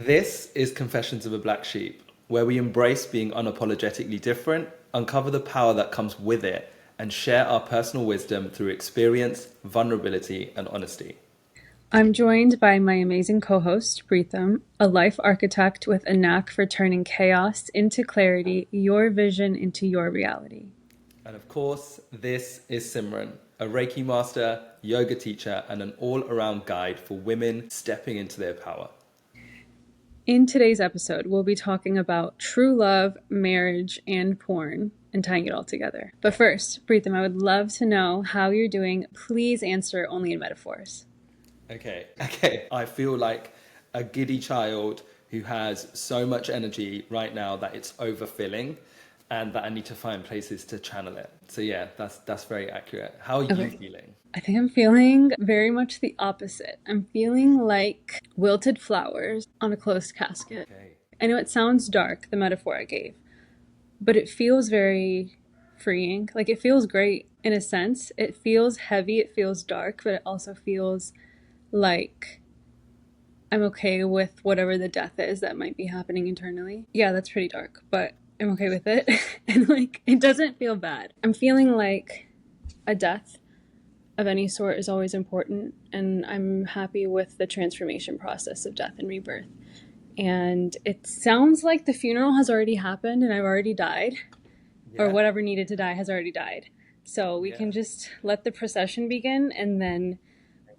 This is Confessions of a Black Sheep, where we embrace being unapologetically different, uncover the power that comes with it, and share our personal wisdom through experience, vulnerability, and honesty. I'm joined by my amazing co-host, Preetam, a life architect with a knack for turning chaos into clarity, your vision into your reality. And of course, this is Simran, a Reiki master, yoga teacher, and an all-around guide for women stepping into their power. In today's episode, we'll be talking about true love, marriage, and porn, and tying it all together. But first, Preetam, I would love to know how you're doing. Please answer only in metaphors. Okay. I feel like a giddy child who has so much energy right now that it's overfilling and that I need to find places to channel it. So yeah, that's very accurate. How are you Okay. feeling? I think I'm feeling very much the opposite. I'm feeling like wilted flowers on a closed casket. Okay. I know it sounds dark, the metaphor I gave, but it feels very freeing. Like it feels great in a sense. It feels heavy, it feels dark, but it also feels like I'm okay with whatever the death is that might be happening internally. Yeah, that's pretty dark, but I'm okay with it. And like, it doesn't feel bad. I'm feeling like a death of any sort is always important, and I'm happy with the transformation process of death and rebirth. And it sounds like the funeral has already happened and I've already died, or Yeah. whatever needed to die has already died. So we can just let the procession begin, and then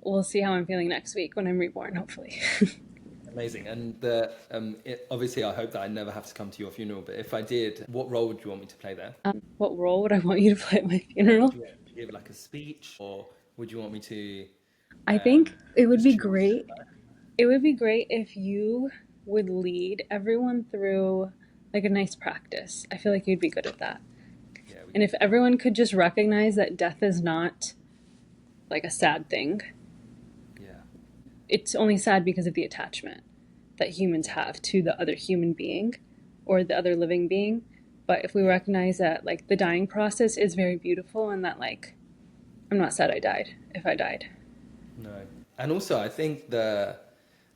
we'll see how I'm feeling next week when I'm reborn, hopefully. Amazing. And obviously, I hope that I never have to come to your funeral. But if I did, what role would you want me to play there? What role would I want you to play at my Yeah. funeral? Do you want me to give like a speech, or would you want me to I think it would just be chill? great. It would be great if you would lead everyone through like a nice practice. I feel like you'd be good at that. Yeah, we And can if do that. everyone could just recognize that death is not like a sad thing, Yeah. it's only sad because of the attachment that humans Yeah. have to the other human being or the other living being. But if we Yeah. recognize that like the dying process is very beautiful, and that like I'm not sad I died if I died. No. And also, I think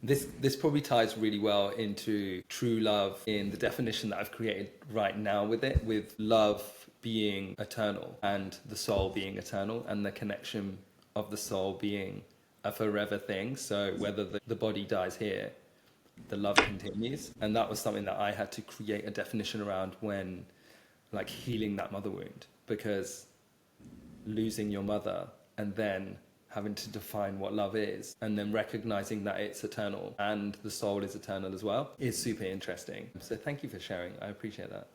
this probably ties really well into true love in the definition that I've created right now with it, with love being eternal and the soul being eternal and the connection of the soul being a forever thing. So whether the body dies here, the love continues. And that was something that I had to create a definition around when like healing that mother wound, because losing your mother and then having to define what love is and then recognizing that it's eternal and the soul is eternal as well is super interesting. So thank you for sharing. I appreciate that.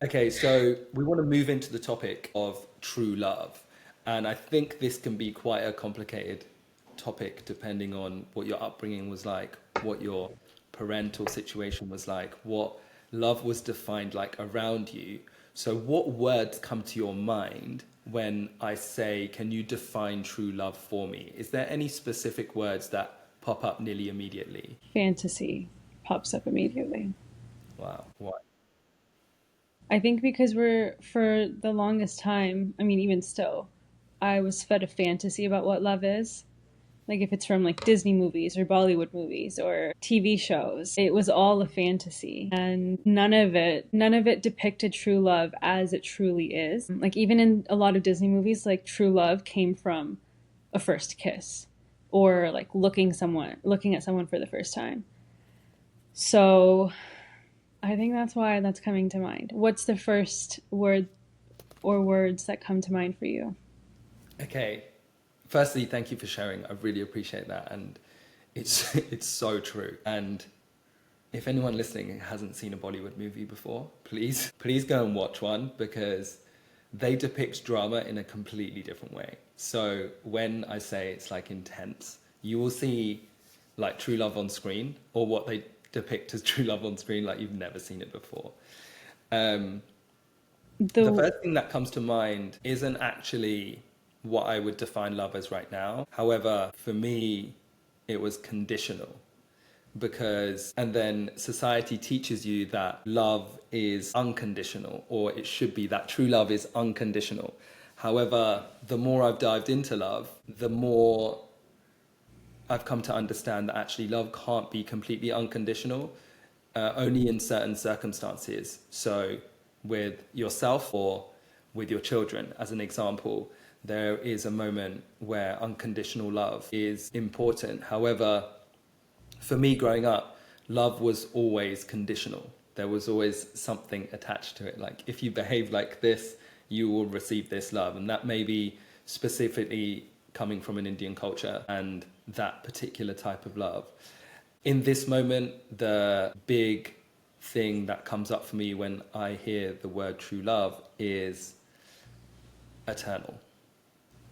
Okay, so we want to move into the topic of true love. And I think this can be quite a complicated topic depending on what your upbringing was like, what your parental situation was like, what love was defined like around you. So, what words come to your mind when I say, can you define true love for me? Is there any specific words that pop up nearly immediately? Fantasy pops up immediately. Wow. What? I think because we're, for the longest time, I mean, even still, I was fed a fantasy about what love is. Like if it's from like Disney movies or Bollywood movies or TV shows, it was all a fantasy, and none of it depicted true love as it truly is. Like even in a lot of Disney movies, like true love came from a first kiss or like looking at someone for the first time. So I think that's why that's coming to mind. What's the first word or words that come to mind for you? Okay. Firstly, thank you for sharing. I really appreciate that. And it's it's so true. And if anyone listening hasn't seen a Bollywood movie before, please go and watch one, because they depict drama in a completely different way. So when I say it's like intense, you will see like true love on screen, or what they depict as true love on screen, like you've never seen it before. Um, the The first thing that comes to mind isn't actually what I would define love as right now. However, for me, it was conditional, because and then society teaches you that love is unconditional, or it should be that true love is unconditional. However, the more I've dived into love, the more I've come to understand that actually love can't be completely unconditional, only in certain circumstances. So with yourself or with your children, as an example, there is a moment where unconditional love is important. However, for me growing up, love was always conditional. There was always something attached to it. Like, if you behave like this, you will receive this love. And that may be specifically coming from an Indian culture and that particular type of love. In this moment, the big thing that comes up for me when I hear the word true love is eternal.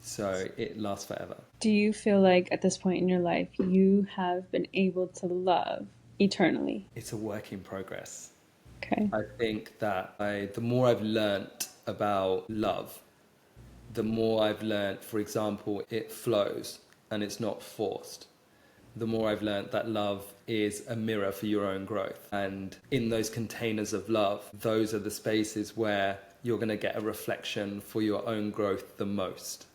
So it lasts forever. Do you feel like at this point in your life you have been able to love eternally? It's a work in progress. Okay. I think that the more I've learnt about love, the more I've learnt, for example, it flows and it's not forced. The more I've learnt that love is a mirror for your own growth. And in those containers of love, those are the spaces where you're going to get a reflection for your own growth the most.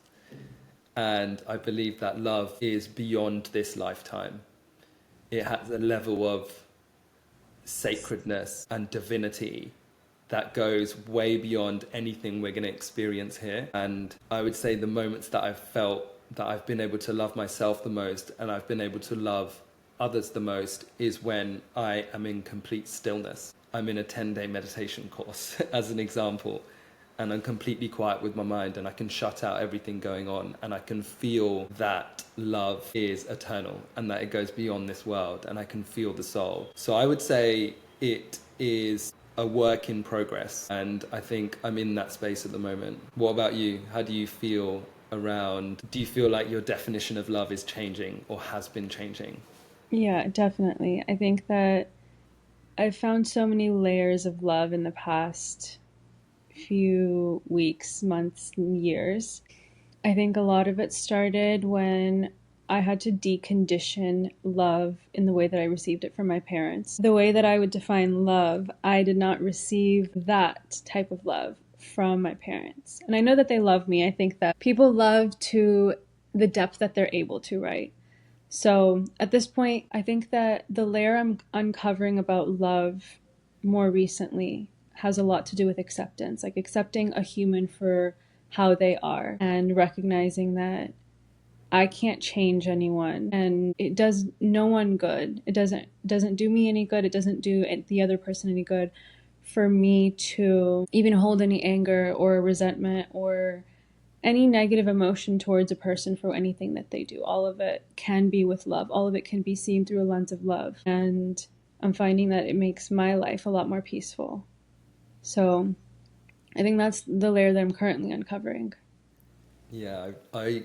And I believe that love is beyond this lifetime. It has a level of sacredness and divinity that goes way beyond anything we're going to experience here. And I would say the moments that I've felt that I've been able to love myself the most and I've been able to love others the most is when I am in complete stillness. I'm in a 10-day meditation course, as an example, and I'm completely quiet with my mind and I can shut out everything going on and I can feel that love is eternal and that it goes beyond this world and I can feel the soul. So I would say it is a work in progress and I think I'm in that space at the moment. What about you? How do you feel around, do you feel like your definition of love is changing or has been changing? Yeah, definitely. I think that I've found so many layers of love in the past few weeks, months, and years. I think a lot of it started when I had to decondition love in the way that I received it from my parents. The way that I would define love, I did not receive that type of love from my parents. And I know that they love me. I think that people love to the depth that they're able to, right? So at this point, I think that the layer I'm uncovering about love more recently has a lot to do with acceptance, like accepting a human for how they are and recognizing that I can't change anyone and it does no one good. It doesn't do me any good. It doesn't do the other person any good for me to even hold any anger or resentment or any negative emotion towards a person for anything that they do. All of it can be with love. All of it can be seen through a lens of love. And I'm finding that it makes my life a lot more peaceful. So I think that's the layer that I'm currently uncovering. Yeah, I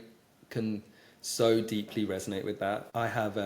can so deeply resonate with that. I have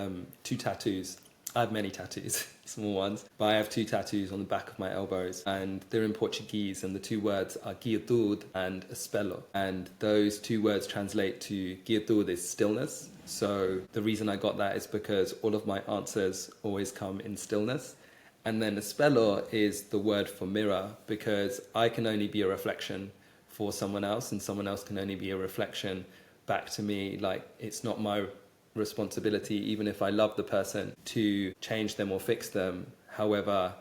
two tattoos. I have many tattoos, small ones, but I have two tattoos on the back of my elbows and they're in Portuguese and the two words are quietude and espelho. And those two words translate to quietude is stillness. So the reason I got that is because all of my answers always come in stillness. And then espelho is the word for mirror because I can only be a reflection for someone else and someone else can only be a reflection back to me. Like, it's not my responsibility, even if I love the person, to change them or fix them. However,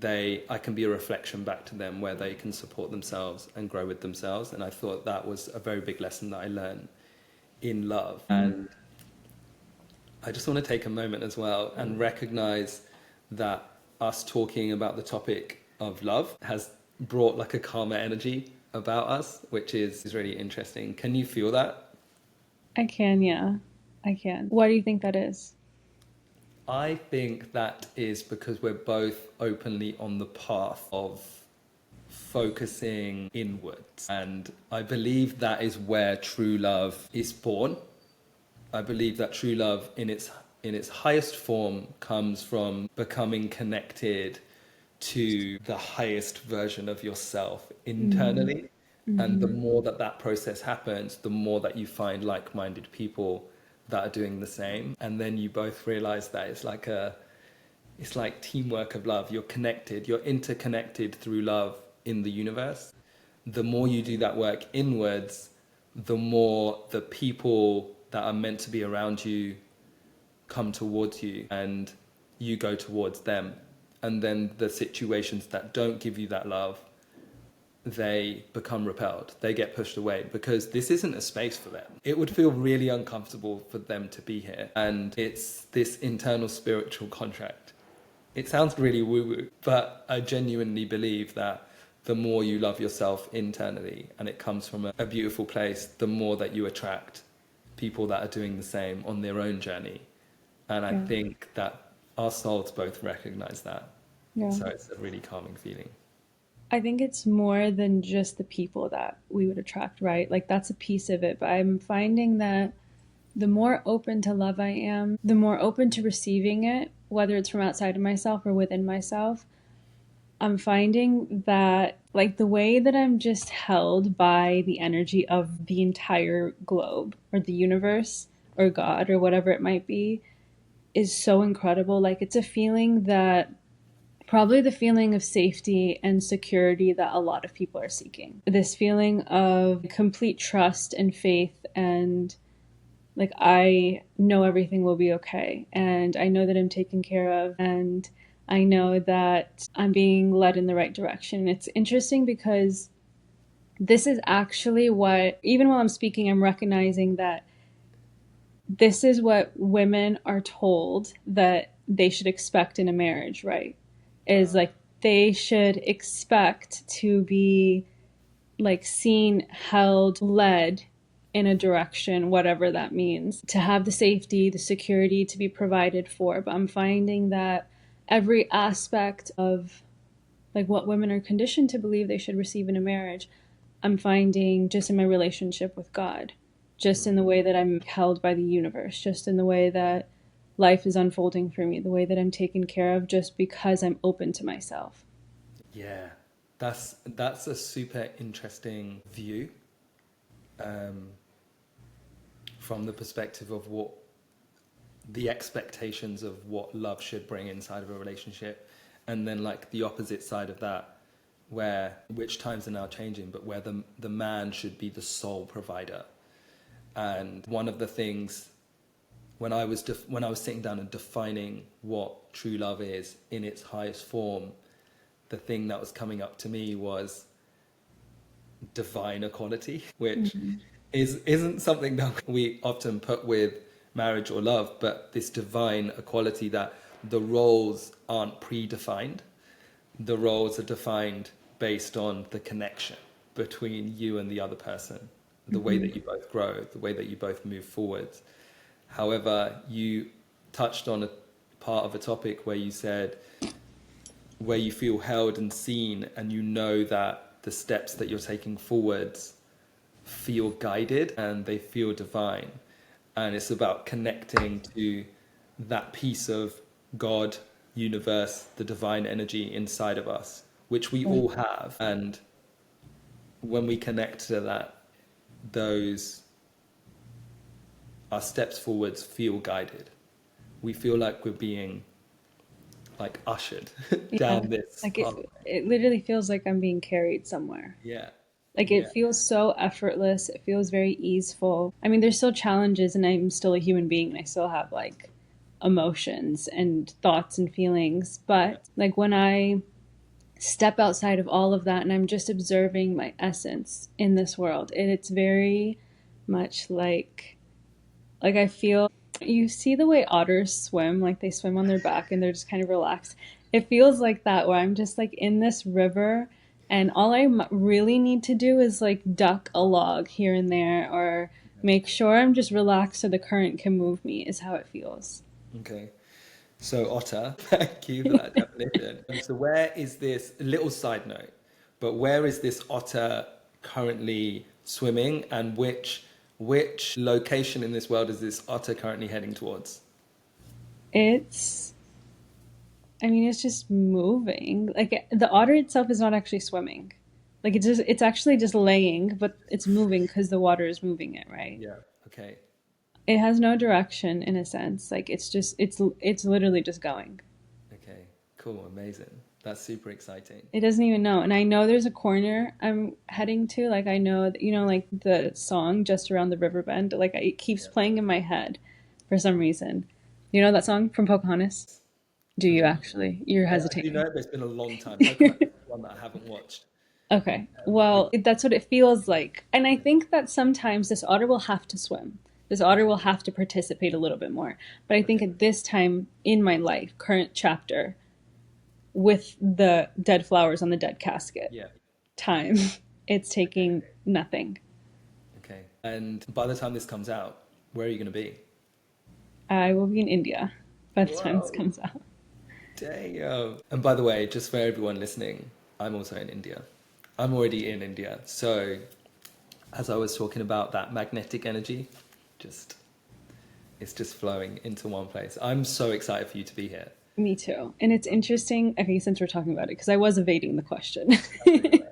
I can be a reflection back to them where they can support themselves and grow with themselves. And I thought that was a very big lesson that I learned in love. And I just want to take a moment as well and recognize that us talking about the topic of love has brought like a calmer energy about us, which is really interesting. Can you feel that? I can, yeah. I can. Why do you think that is? I think that is because we're both openly on the path of focusing inwards. And I believe that is where true love is born. I believe that true love in its highest form comes from becoming connected to the highest version of yourself internally. And the more that that process happens, the more that you find like-minded people that are doing the same. And then you both realize that it's like teamwork of love. You're connected, you're interconnected through love in the universe. The more you do that work inwards, the more the people that are meant to be around you come towards you and you go towards them. And then the situations that don't give you that love, they become repelled. They get pushed away because this isn't a space for them. It would feel really uncomfortable for them to be here. And it's this internal spiritual contract. It sounds really woo-woo, but I genuinely believe that the more you love yourself internally, and it comes from a beautiful place, the more that you attract people that are doing the same on their own journey. And I think that our souls both recognize that. Yeah. So it's a really calming feeling. I think it's more than just the people that we would attract, right? Like that's a piece of it. But I'm finding that the more open to love I am, the more open to receiving it, whether it's from outside of myself or within myself, I'm finding that like the way that I'm just held by the energy of the entire globe or the universe or God or whatever it might be is so incredible. Like it's a feeling that probably the feeling of safety and security that a lot of people are seeking. This feeling of complete trust and faith and like I know everything will be okay and I know that I'm taken care of and I know that I'm being led in the right direction. It's interesting because this is actually what, even while I'm speaking, I'm recognizing that this is what women are told that they should expect in a marriage, right? Is like they should expect to be like seen, held, led in a direction, whatever that means, to have the safety, the security to be provided for. But I'm finding that every aspect of like what women are conditioned to believe they should receive in a marriage, I'm finding just in my relationship with God, just in the way that I'm held by the universe, just in the way that life is unfolding for me, the way that I'm taken care of just because I'm open to myself. Yeah, that's a super interesting view, from the perspective of what the expectations of what love should bring inside of a relationship, and then like the opposite side of that, where which times are now changing, but where the man should be the sole provider. And one of the things when I was sitting down and defining what true love is in its highest form, the thing that was coming up to me was divine equality, which isn't something that we often put with marriage or love, but this divine equality that the roles aren't predefined. The roles are defined based on the connection between you and the other person, the way that you both grow, the way that you both move forwards. However, you touched on a part of a topic where you said where you feel held and seen and you know that the steps that you're taking forwards feel guided and they feel divine. And it's about connecting to that piece of God, universe, the divine energy inside of us, which we all have. And when we connect to that, our steps forwards feel guided. We feel like we're being like ushered down this Like path. it literally feels like I'm being carried somewhere. Yeah. Like Yeah. it feels so effortless. It feels very easeful. I mean, there's still challenges and I'm still a human being and I still have like emotions and thoughts and feelings. But like when I step outside of all of that and I'm just observing my essence in this world, it's very much like I feel you see the way otters swim, like they swim on their back and they're just kind of relaxed. It feels like that where I'm just like in this river and all I really need to do is like duck a log here and there or make sure I'm just relaxed so the current can move me is how it feels. Okay. So Otter, thank you for that definition. And so where is this, a little side note, but where is this otter currently swimming and which location in this world is this otter currently heading towards? It's I mean it's just moving. Like the otter itself is not actually swimming. Like it's actually just laying, but it's moving because the water is moving it, right? Yeah. Okay. It has no direction in a sense. Like it's literally just going. Okay. Cool. Amazing. That's super exciting. It doesn't even know. And I know there's a corner I'm heading to. Like I know that, like the song Just Around the River Bend, like it keeps Yeah. playing in my head for some reason. You know that song from Pocahontas? Do you actually? You're I do know hesitating. it, but it's been a long time. Pocahontas is one that I haven't watched. Okay. But Well, that's what it feels like. And I think that sometimes this otter will have to swim. This otter okay, will have to participate a little bit more. But I think okay, at this time in my life, current chapter, with the dead flowers on the dead casket yeah, time, it's okay, taking nothing. okay. And by the time this comes out, where are you going to be? I will be in India by the time this Whoa, comes out. damn. And by the way, just for everyone listening, I'm also in India. I'm already in India. So, as I was talking about that magnetic energy, just it's just flowing into one place. I'm so excited for you to be here. Me too. And it's interesting, okay, since we're talking about it, because I was evading the question. Okay, go ahead.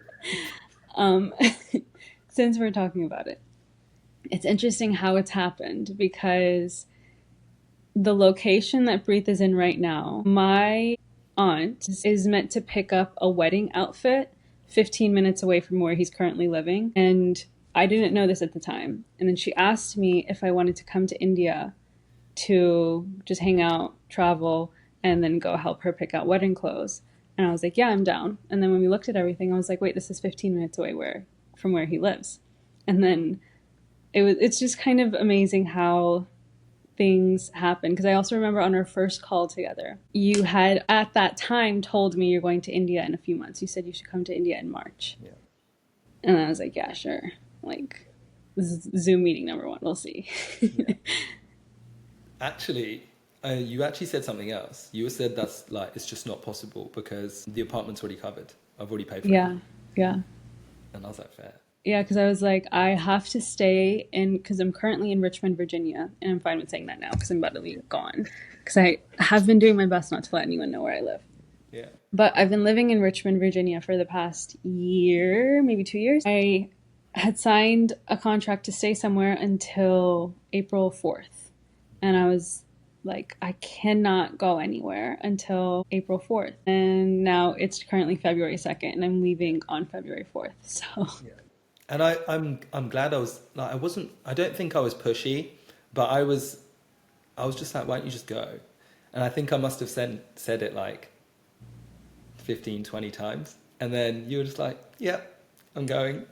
um, since we're talking about it, it's interesting how it's happened because the location that Breathe is in right now, my aunt is meant to pick up a wedding outfit 15 minutes away from where he's currently living. And I didn't know this at the time. And then she asked me if I wanted to come to India to just hang out, travel, and then go help her pick out wedding clothes. And I was like, yeah, I'm down. And then when we looked at everything, I was like, wait, this is 15 minutes away from where he lives. And then it's just kind of amazing how things happen because I also remember on our first call together, you had at that time told me you're going to India in a few months. You said you should come to India in March. Yeah. And I was like, yeah, sure. Like, this is Zoom meeting number one. We'll see. Yeah. Actually, you actually said something else. You said that's like it's just not possible because the apartment's already covered. I've already paid for it, Yeah. Yeah. and I was like, fair. Yeah, because I was like, I have to stay in, because I'm currently in Richmond, Virginia, and I'm fine with saying that now because I'm about to be gone. Because I have been doing my best not to let anyone know where I live. Yeah. But I've been living in Richmond, Virginia for the past year, maybe 2 years. I had signed a contract to stay somewhere until April 4th. And I was like, I cannot go anywhere until April 4th. And now it's currently February 2nd, and I'm leaving on February 4th. So, Yeah. And I'm glad I was like I don't think I was pushy, but I was just like, why don't you just go? And I think I must have said it like 15, 20 times. And then you were just like, yeah, I'm going.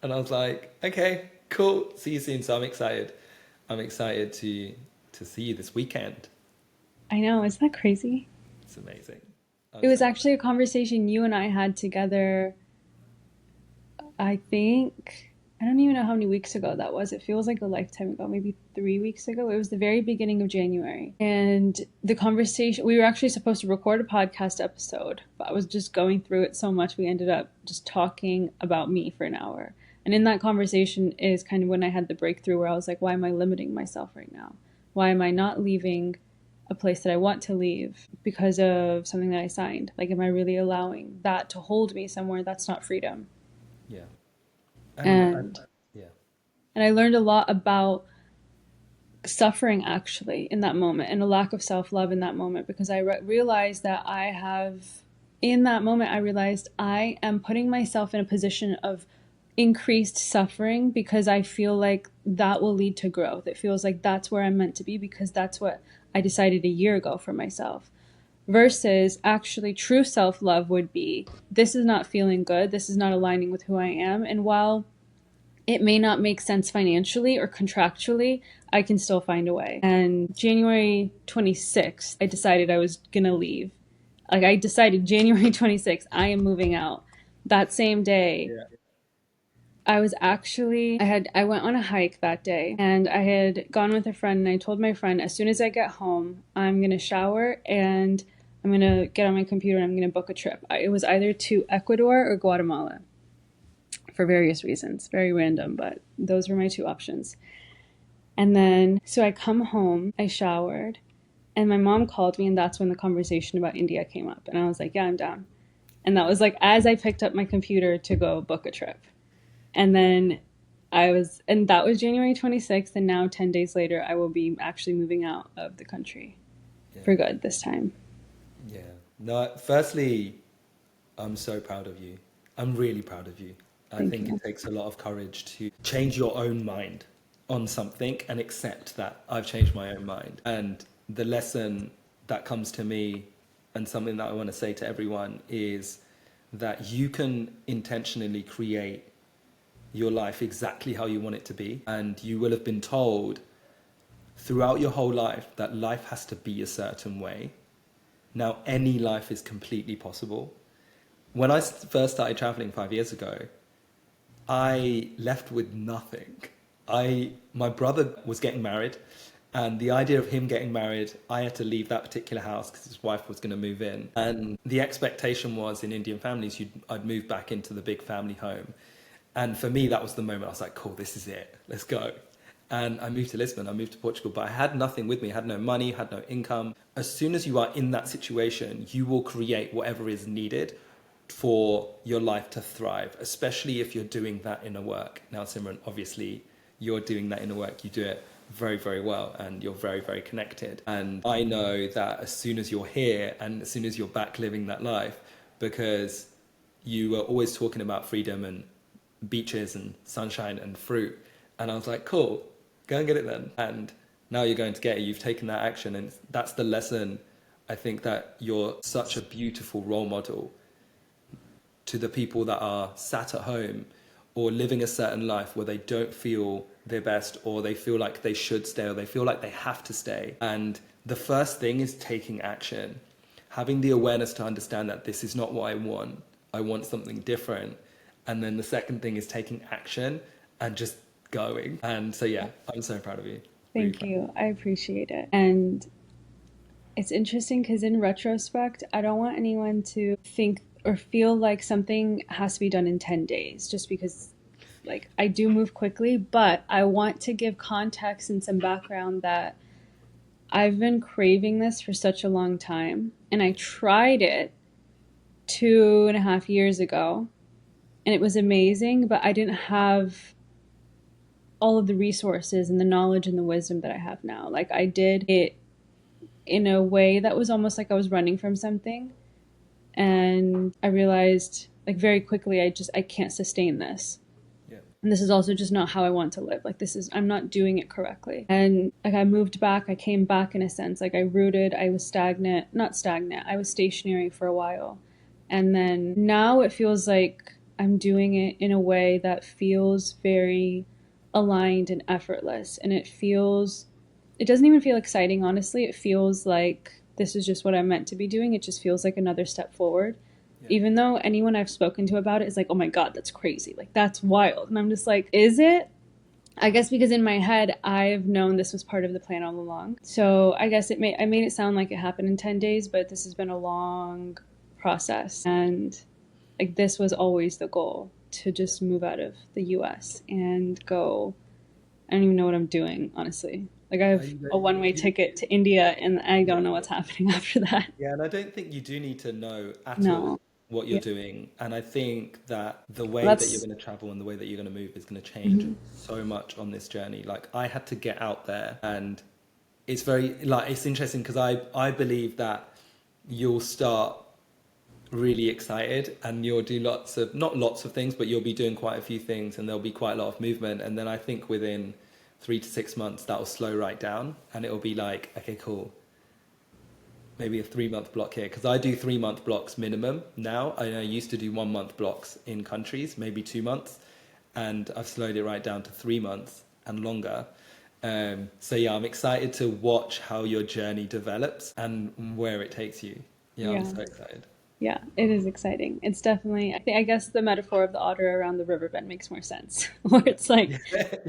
And I was like, okay, cool. See you soon. So I'm excited. I'm excited to see you this weekend. I know, isn't that crazy? It's amazing. I'm It was so actually a conversation you and I had together. I think, I don't even know how many weeks ago that was. It feels like a lifetime ago, maybe 3 weeks ago. It was the very beginning of January. And the conversation, we were actually supposed to record a podcast episode, but I was just going through it so much, we ended up just talking about me for an hour. And in that conversation is kind of when I had the breakthrough where I was like, why am I limiting myself right now? Why am I not leaving a place that I want to leave because of something that I signed? Like, am I really allowing that to hold me somewhere that's not freedom? yeah. And And yeah. and I learned a lot about suffering actually in that moment and a lack of self-love in that moment because I realized that I have in that moment I realized I am putting myself in a position of increased suffering because I feel like that will lead to growth. It feels like that's where I'm meant to be because that's what I decided a year ago for myself. Versus actually true self-love would be this is not feeling good, this is not aligning with who I am, and while it may not make sense financially or contractually, I can still find a way. And January 26th, I decided I was going to leave. Like, I decided January 26th, I am moving out. That same day, Yeah. I went on a hike that day and I had gone with a friend and I told my friend, as soon as I get home, I'm going to shower and I'm going to get on my computer and I'm going to book a trip. It was either to Ecuador or Guatemala for various reasons, very random, but those were my two options. And then, so I come home, I showered, and my mom called me, and that's when the conversation about India came up. And I was like, yeah, I'm down. And that was like as I picked up my computer to go book a trip. And then and that was January 26th. And now, 10 days later, I will be actually moving out of the country Yeah. for good this time. Yeah. No, firstly, I'm so proud of you. I'm really proud of you. I Thank think it you. takes a lot of courage to change your own mind on something and accept that I've changed my own mind. And the lesson that comes to me, and something that I want to say to everyone, is that you can intentionally create your life exactly how you want it to be. And you will have been told throughout your whole life that life has to be a certain way. Now, any life is completely possible. When I first started traveling 5 years ago, I left with nothing. My brother was getting married, and the idea of him getting married, I had to leave that particular house because his wife was going to move in. And the expectation was, in Indian families, I'd move back into the big family home. And for me, that was the moment I was like, cool, this is it. Let's go. And I moved to Lisbon, I moved to Portugal, but I had nothing with me. I had no money, had no income. As soon as you are in that situation, you will create whatever is needed for your life to thrive, especially if you're doing that inner work. Now, Simran, obviously, you're doing that inner work. You do it very, very well, and you're very, very connected. And I know that as soon as you're here and as soon as you're back living that life, because you were always talking about freedom and beaches and sunshine and fruit. And I was like, cool, go and get it then. And now you're going to get it. You've taken that action. And that's the lesson. I think that you're such a beautiful role model to the people that are sat at home or living a certain life where they don't feel their best, or they feel like they should stay, or they feel like they have to stay. And the first thing is taking action, having the awareness to understand that this is not what I want. I want something different. And then the second thing is taking action and just going. And so, yeah, I'm so proud of you. Thank you. I appreciate it. And it's interesting because in retrospect, I don't want anyone to think or feel like something has to be done in 10 days just because like I do move quickly, but I want to give context and some background that I've been craving this for such a long time. And I tried it 2.5 years ago and it was amazing, but I didn't have all of the resources and the knowledge and the wisdom that I have now. Like I did it in a way that was almost like I was running from something. And I realized like very quickly, I can't sustain this. Yeah. And this is also just not how I want to live. Like I'm not doing it correctly. And like I moved back, I came back in a sense, like I was not stagnant. I was stationary for a while. And then now it feels like I'm doing it in a way that feels very aligned and effortless. And it doesn't even feel exciting, honestly. It feels like this is just what I'm meant to be doing. It just feels like another step forward. Yeah. Even though anyone I've spoken to about it is like, oh my God, that's crazy. Like, that's wild. And I'm just like, is it? I guess because in my head, I've known this was part of the plan all along. So I guess I made it sound like it happened in 10 days, but this has been a long process. And like, this was always the goal, to just move out of the US and go. I don't even know what I'm doing, honestly. Like I have a one-way ticket to India and I don't know what's happening after that. Yeah, and I don't think you do need to know at all No. what you're doing. And I think that the way that you're That's going to travel and the way that you're going to move is going to change mhm. so much on this journey. Like I had to get out there, and it's very like it's interesting because I believe that you'll start really excited and you'll do not lots of things, but you'll be doing quite a few things and there'll be quite a lot of movement. And then I think within 3 to 6 months, that'll slow right down and it'll be like, okay, cool. Maybe a 3-month block here. Because I do 3-month blocks minimum now. I used to do 1-month blocks in countries, maybe 2 months. And I've slowed it right down to 3 months and longer. So yeah, I'm excited to watch how your journey develops and where it takes you. Yeah, I'm so excited. Yeah, it is exciting. It's definitely, I guess the metaphor of the otter around the riverbed makes more sense. Where it's like,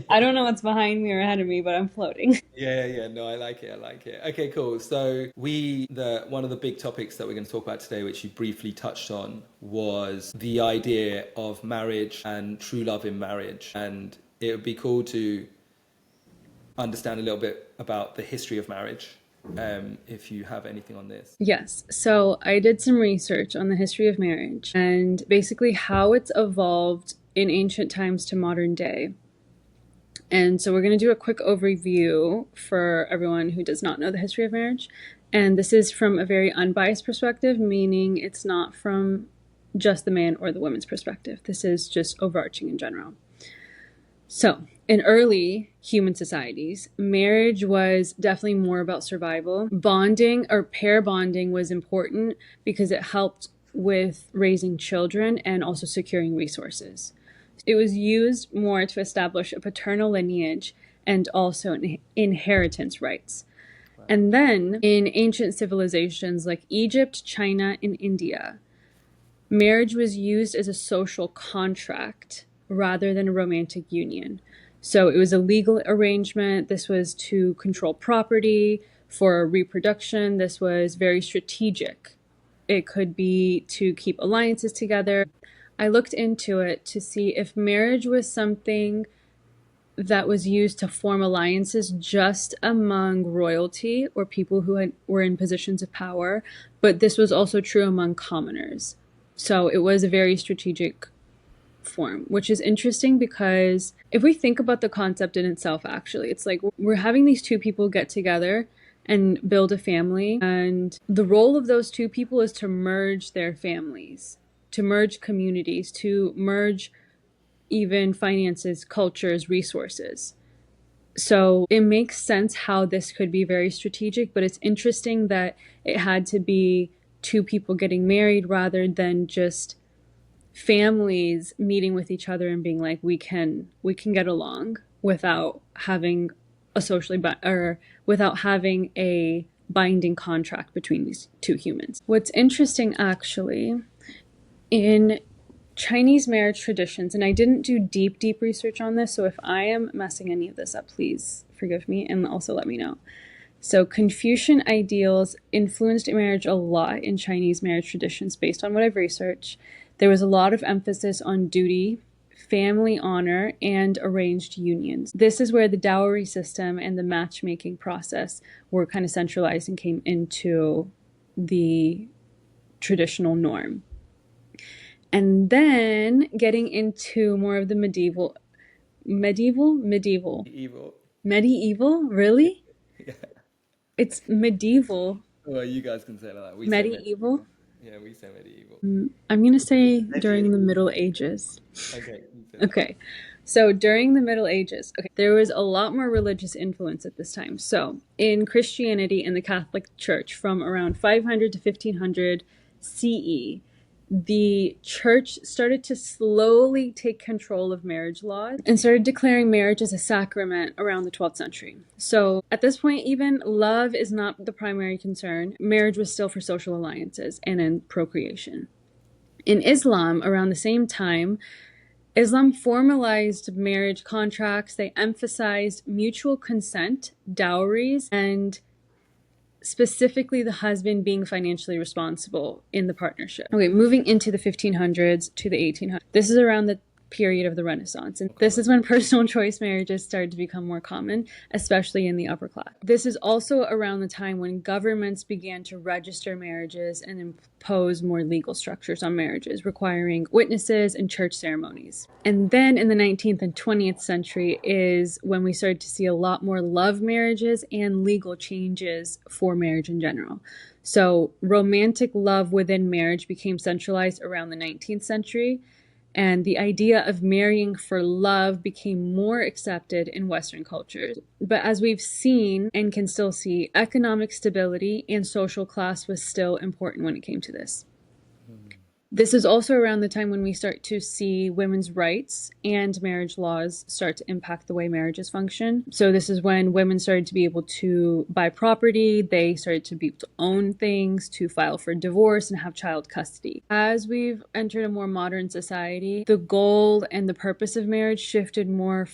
I don't know what's behind me or ahead of me, but I'm floating. Yeah. No, I like it. Okay, cool. So one of the big topics that we're going to talk about today, which you briefly touched on, was the idea of marriage and true love in marriage. And it would be cool to understand a little bit about the history of marriage. If you have anything on this. Yes. So I did some research on the history of marriage and basically how it's evolved in ancient times to modern day. And so we're going to do a quick overview for everyone who does not know the history of marriage. And this is from a very unbiased perspective, meaning it's not from just the man or the woman's perspective. This is just overarching in general. So, in early human societies, marriage was definitely more about survival. Bonding or pair bonding was important because it helped with raising children and also securing resources. It was used more to establish a paternal lineage and also inheritance rights. And then in ancient civilizations like Egypt, China, and India, marriage was used as a social contract rather than a romantic union. So it was a legal arrangement. This was to control property for reproduction. This was very strategic. It could be to keep alliances together. I looked into it to see if marriage was something that was used to form alliances just among royalty or people who were in positions of power, but this was also true among commoners. So it was a very strategic form, which is interesting because if we think about the concept in itself, actually, it's like we're having these two people get together and build a family, and the role of those two people is to merge their families, to merge communities, to merge even finances, cultures, resources. So it makes sense how this could be very strategic, but it's interesting that it had to be two people getting married rather than just families meeting with each other and being like, we can get along without having a or without having a binding contract between these two humans. What's interesting actually in Chinese marriage traditions, and I didn't do deep research on this, so if I am messing any of this up, please forgive me and also let me know. So Confucian ideals influenced marriage a lot in Chinese marriage traditions based on what I've researched. There was a lot of emphasis on duty, family honor, and arranged unions. This is where the dowry system and the matchmaking process were kind of centralized and came into the traditional norm. And then getting into more of the medieval, really? Yeah. It's medieval. Well, you guys can say it like that. We say Medieval? Yeah, we say medieval. I'm going to say during the Middle Ages. Okay. You say that. Okay. So during the Middle Ages, there was a lot more religious influence at this time. So in Christianity and the Catholic Church from around 500 to 1500 CE, the church started to slowly take control of marriage laws and started declaring marriage as a sacrament around the 12th century. So at this point, even love is not the primary concern. Marriage was still for social alliances and in procreation. In Islam, around the same time, Islam formalized marriage contracts. They emphasized mutual consent, dowries, and specifically the husband being financially responsible in the partnership. Okay, moving into the 1500s to the 1800s. This is around the period of the Renaissance, and this is when personal choice marriages started to become more common, especially in the upper class. This is also around the time when governments began to register marriages and impose more legal structures on marriages, requiring witnesses and church ceremonies. And then in the 19th and 20th century is when we started to see a lot more love marriages and legal changes for marriage in general. So romantic love within marriage became centralized around the 19th century, and the idea of marrying for love became more accepted in Western cultures. But as we've seen and can still see, economic stability and social class was still important when it came to this. This is also around the time when we start to see women's rights and marriage laws start to impact the way marriages function. So this is when women started to be able to buy property, they started to be able to own things, to file for divorce and have child custody. As we've entered a more modern society, the goal and the purpose of marriage shifted more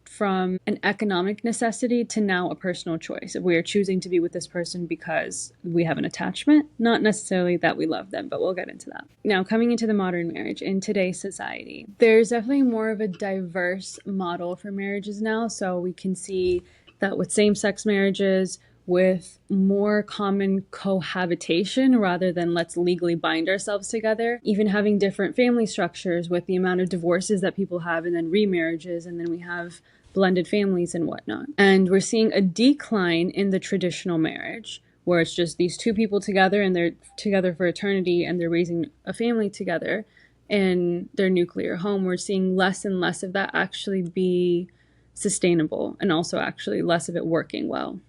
from an economic necessity to now a personal choice. If we are choosing to be with this person because we have an attachment, not necessarily that we love them, but we'll get into that. Now, coming into the modern marriage in today's society, there's definitely more of a diverse model for marriages now. So we can see that with same-sex marriages, with more common cohabitation rather than let's legally bind ourselves together, even having different family structures with the amount of divorces that people have and then remarriages, and then we have blended families and whatnot. And we're seeing a decline in the traditional marriage where it's just these two people together and they're together for eternity and they're raising a family together. in their nuclear home, we're seeing less and less of that actually be sustainable, and also actually less of it working well.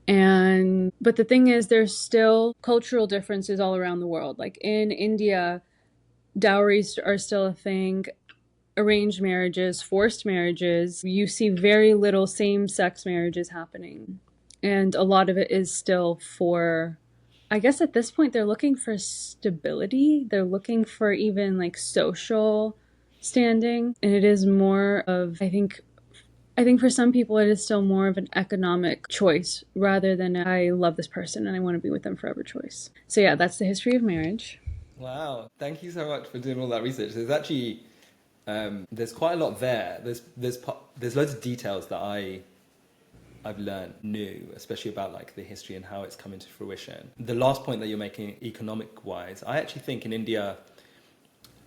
And but the thing is, there's still cultural differences all around the world. Like in India, dowries are still a thing, arranged marriages, forced marriages. You see very little same-sex marriages happening. And a lot of it is still for, I guess at this point, they're looking for stability. They're looking for even like social standing. And it is more of, I think for some people it is still more of an economic choice rather than I love this person and I want to be with them forever choice. So yeah, that's the history of marriage. Wow, thank you so much for doing all that research. There's actually there's quite a lot there. There's loads of details that I've learned new, especially about like the history and how it's come into fruition. The last point that you're making, economic wise, I actually think in India,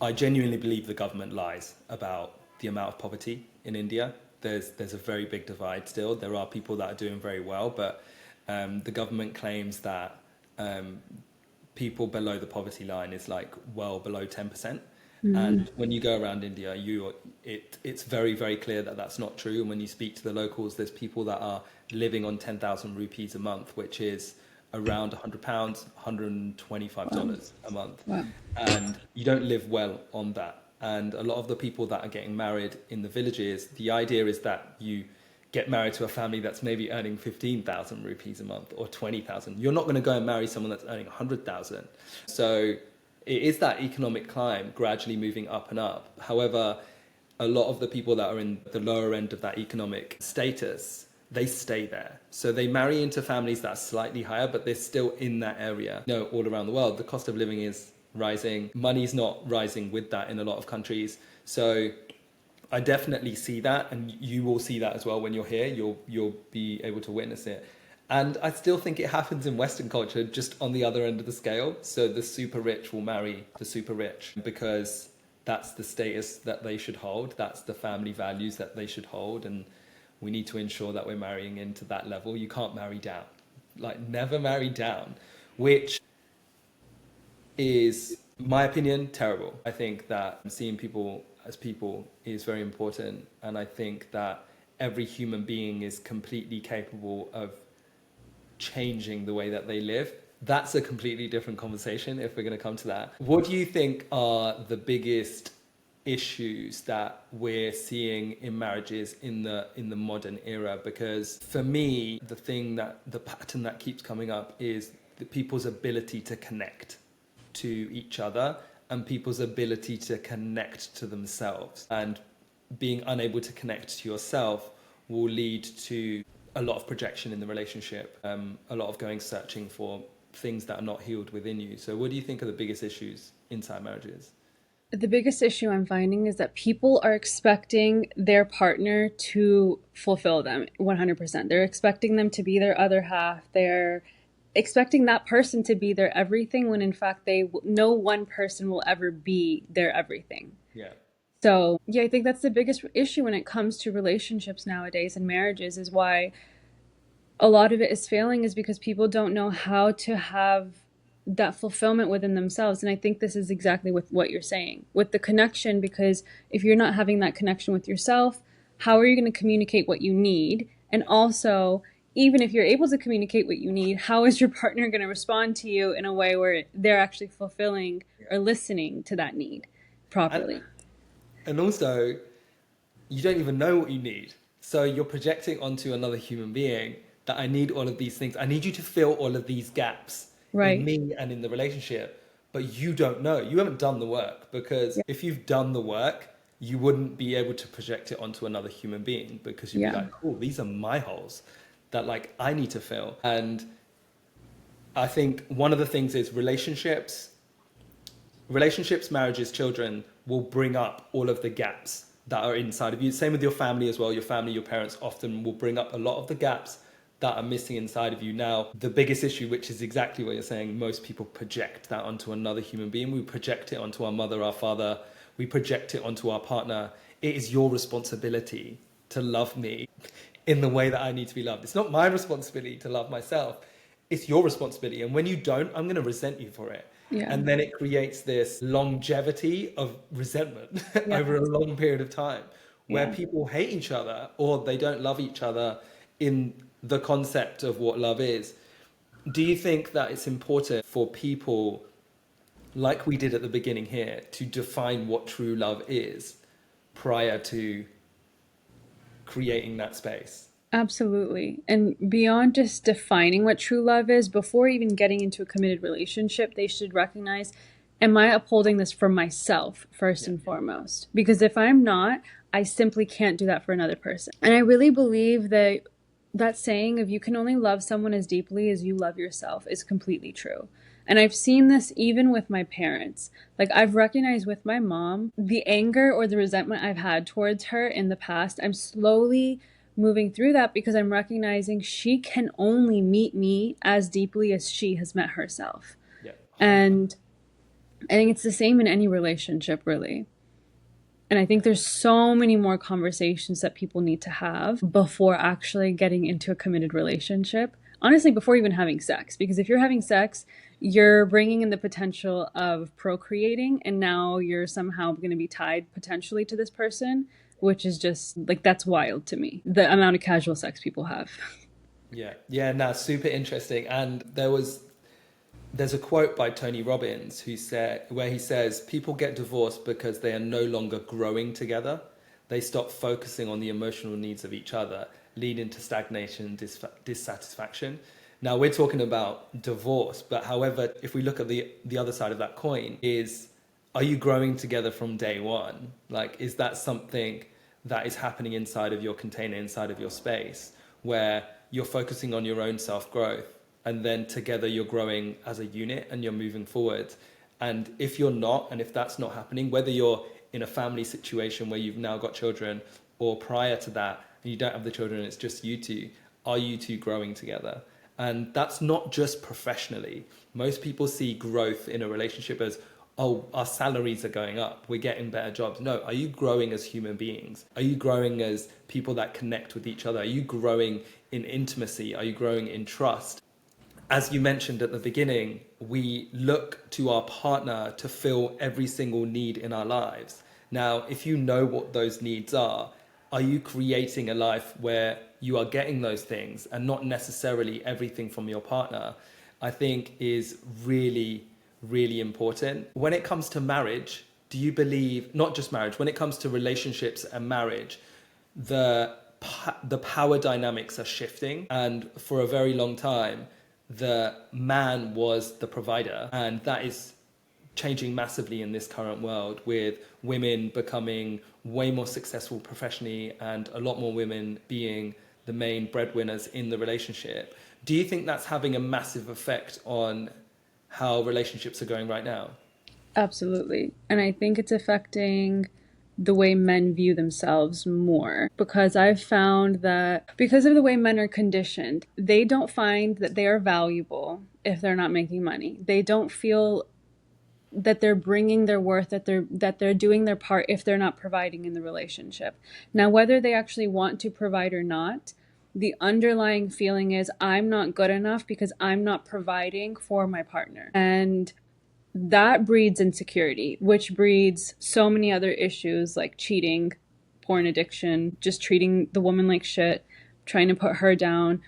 I genuinely believe the government lies about the amount of poverty in India. There's a very big divide still. There are people that are doing very well, but the government claims that people below the poverty line is like well below 10%. And when you go around India, it's very, very clear that that's not true. And when you speak to the locals, there's people that are living on 10,000 rupees a month, which is around £100, $125 a month. Wow. And you don't live well on that. And a lot of the people that are getting married in the villages, the idea is that you get married to a family that's maybe earning 15,000 rupees a month or 20,000. You're not going to go and marry someone that's earning 100,000. So it is that economic climb gradually moving up and up. However, a lot of the people that are in the lower end of that economic status, they stay there. So they marry into families that are slightly higher, but they're still in that area. You know, all around the world, the cost of living is rising. Money's not rising with that in a lot of countries. So I definitely see that, and you will see that as well when you're here. You'll be able to witness it. And I still think it happens in Western culture, just on the other end of the scale. So the super rich will marry the super rich because that's the status that they should hold. That's the family values that they should hold. And we need to ensure that we're marrying into that level. You can't marry down, like never marry down, which is, my opinion, terrible. I think that seeing people as people is very important. And I think that every human being is completely capable of changing the way that they live. That's a completely different conversation if we're going to come to that. What do you think are the biggest issues that we're seeing in marriages in the modern era? Because for me, the pattern that keeps coming up is the people's ability to connect to each other and people's ability to connect to themselves. And being unable to connect to yourself will lead to a lot of projection in the relationship, a lot of going searching for things that are not healed within you. So what do you think are the biggest issues inside marriages? The biggest issue I'm finding is that people are expecting their partner to fulfill them 100%. They're expecting them to be their other half. They're expecting that person to be their everything when in fact no one person will ever be their everything. Yeah. So, yeah, I think that's the biggest issue when it comes to relationships nowadays and marriages, is why a lot of it is failing, is because people don't know how to have that fulfillment within themselves. And I think this is exactly with what you're saying with the connection, because if you're not having that connection with yourself, how are you going to communicate what you need? And also, even if you're able to communicate what you need, how is your partner going to respond to you in a way where they're actually fulfilling or listening to that need properly? And also, you don't even know what you need. So you're projecting onto another human being that I need all of these things. I need you to fill all of these gaps in Right. me and in the relationship. But you don't know. You haven't done the work, because Yeah. if you've done the work, you wouldn't be able to project it onto another human being, because you'd be Yeah. like, oh, these are my holes that like I need to fill. And I think one of the things is relationships, marriages, children will bring up all of the gaps that are inside of you. Same with your family as well. Your family, your parents often will bring up a lot of the gaps that are missing inside of you. Now, the biggest issue, which is exactly what you're saying, most people project that onto another human being. We project it onto our mother, our father. We project it onto our partner. It is your responsibility to love me in the way that I need to be loved. It's not my responsibility to love myself. It's your responsibility. And when you don't, I'm going to resent you for it. Yeah. And then it creates this longevity of resentment Yeah. over a long period of time where Yeah. people hate each other or they don't love each other in the concept of what love is. Do you think that it's important for people, like we did at the beginning here, to define what true love is prior to creating that space? Absolutely. And beyond just defining what true love is, before even getting into a committed relationship, they should recognize, am I upholding this for myself first Yeah. and foremost? Because if I'm not, I simply can't do that for another person. And I really believe that that saying of you can only love someone as deeply as you love yourself is completely true. And I've seen this even with my parents. Like, I've recognized with my mom, the anger or the resentment I've had towards her in the past, I'm slowly moving through that because I'm recognizing she can only meet me as deeply as she has met herself. Yeah. 100%. And I think it's the same in any relationship, really. And I think there's so many more conversations that people need to have before actually getting into a committed relationship. Honestly, before even having sex. Because if you're having sex, you're bringing in the potential of procreating, and now you're somehow going to be tied potentially to this person, which is just like, that's wild to me. The amount of casual sex people have. Yeah. Yeah. No, super interesting. And there's a quote by Tony Robbins where he says people get divorced because they are no longer growing together. They stop focusing on the emotional needs of each other, leading to stagnation and dissatisfaction. Now we're talking about divorce, but however, if we look at the other side of that coin, is are you growing together from day one? Like, is that something that is happening inside of your container, inside of your space, where you're focusing on your own self growth? And then together you're growing as a unit and you're moving forward. And if you're not, and if that's not happening, whether you're in a family situation where you've now got children or prior to that and you don't have the children, it's just you two, are you two growing together? And that's not just professionally. Most people see growth in a relationship as, oh, our salaries are going up, we're getting better jobs. No, are you growing as human beings? Are you growing as people that connect with each other? Are you growing in intimacy? Are you growing in trust? As you mentioned at the beginning, we look to our partner to fill every single need in our lives. Now, if you know what those needs are you creating a life where you are getting those things and not necessarily everything from your partner? I think is really, really important. When it comes to marriage, do you believe, not just marriage, when it comes to relationships and marriage, the power dynamics are shifting, and for a very long time the man was the provider, and that is changing massively in this current world, with women becoming way more successful professionally and a lot more women being the main breadwinners in the relationship. Do you think that's having a massive effect on how relationships are going right now? Absolutely. And I think it's affecting the way men view themselves more, because I've found that because of the way men are conditioned, they don't find that they are valuable if they're not making money. They don't feel that they're bringing their worth, that they're doing their part if they're not providing in the relationship. Now, whether they actually want to provide or not, the underlying feeling is, I'm not good enough because I'm not providing for my partner. And that breeds insecurity, which breeds so many other issues like cheating, porn addiction, just treating the woman like shit, trying to put her down,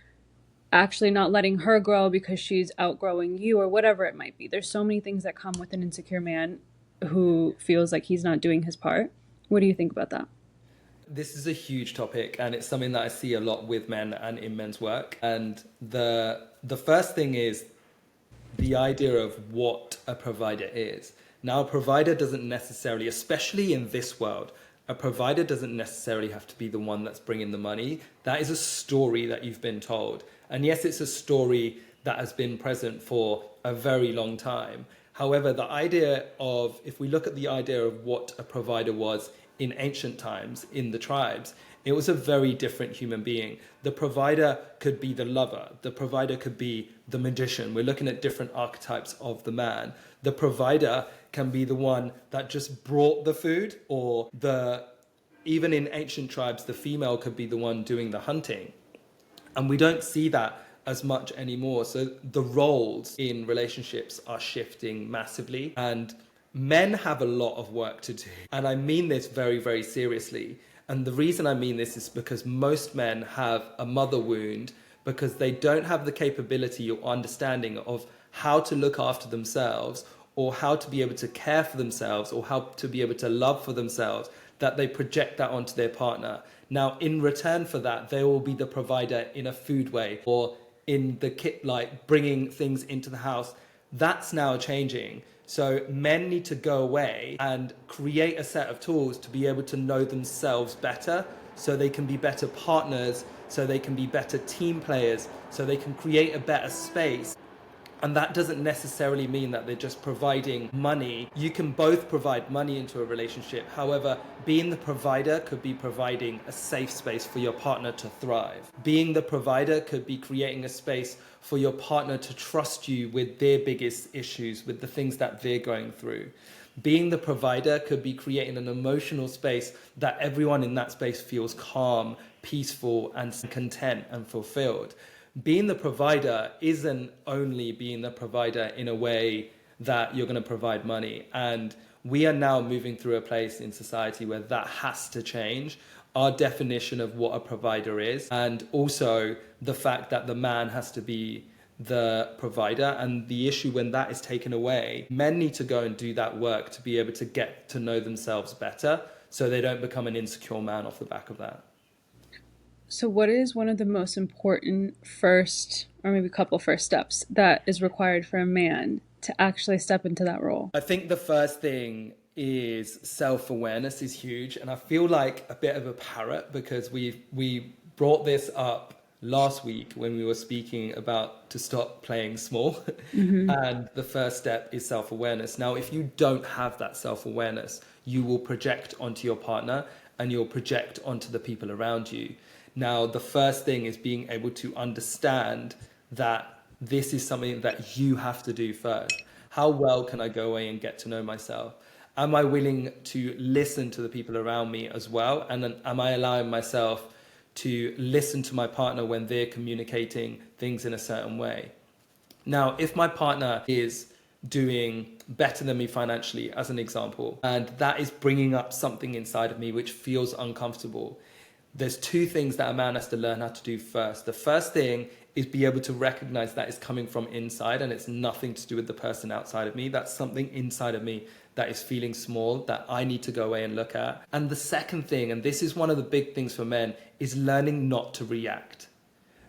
actually not letting her grow because she's outgrowing you, or whatever it might be. There's so many things that come with an insecure man who feels like he's not doing his part. What do you think about that? This is a huge topic, and it's something that I see a lot with men and in men's work. And the first thing is the idea of what a provider is. Now, a provider doesn't necessarily, especially in this world, a provider doesn't necessarily have to be the one that's bringing the money. That is a story that you've been told. And yes, it's a story that has been present for a very long time. However, the idea of, if we look at the idea of what a provider was in ancient times in the tribes, it was a very different human being. The provider could be the lover. The provider could be the magician. We're looking at different archetypes of the man. The provider can be the one that just brought the food, or even in ancient tribes, the female could be the one doing the hunting. And we don't see that as much anymore. So the roles in relationships are shifting massively, and men have a lot of work to do. And I mean this very, very seriously. And the reason I mean this is because most men have a mother wound because they don't have the capability or understanding of how to look after themselves, or how to be able to care for themselves, or how to be able to love for themselves, that they project that onto their partner. Now, in return for that, they will be the provider in a food way, or in the kit, like bringing things into the house. That's now changing. So men need to go away and create a set of tools to be able to know themselves better, so they can be better partners, so they can be better team players, so they can create a better space. And that doesn't necessarily mean that they're just providing money. You can both provide money into a relationship. However, being the provider could be providing a safe space for your partner to thrive. Being the provider could be creating a space for your partner to trust you with their biggest issues, with the things that they're going through. Being the provider could be creating an emotional space that everyone in that space feels calm, peaceful, and content and fulfilled. Being the provider isn't only being the provider in a way that you're going to provide money. And we are now moving through a place in society where that has to change. Our definition of what a provider is, and also the fact that the man has to be the provider. And the issue when that is taken away, men need to go and do that work to be able to get to know themselves better, so they don't become an insecure man off the back of that. So, what is one of the most important first, or maybe couple first steps that is required for a man to actually step into that role? I think the first thing is self-awareness is huge. And I feel like a bit of a parrot because we brought this up last week when we were speaking about to stop playing small. And the first step is self-awareness. Now, if you don't have that self-awareness, you will project onto your partner and you'll project onto the people around you. Now, the first thing is being able to understand that this is something that you have to do first. How well can I go away and get to know myself? Am I willing to listen to the people around me as well? And then am I allowing myself to listen to my partner when they're communicating things in a certain way? Now, if my partner is doing better than me financially, as an example, and that is bringing up something inside of me which feels uncomfortable, there's two things that a man has to learn how to do first. The first thing is be able to recognize that it's coming from inside and it's nothing to do with the person outside of me. That's something inside of me that is feeling small that I need to go away and look at. And the second thing, and this is one of the big things for men, is learning not to react.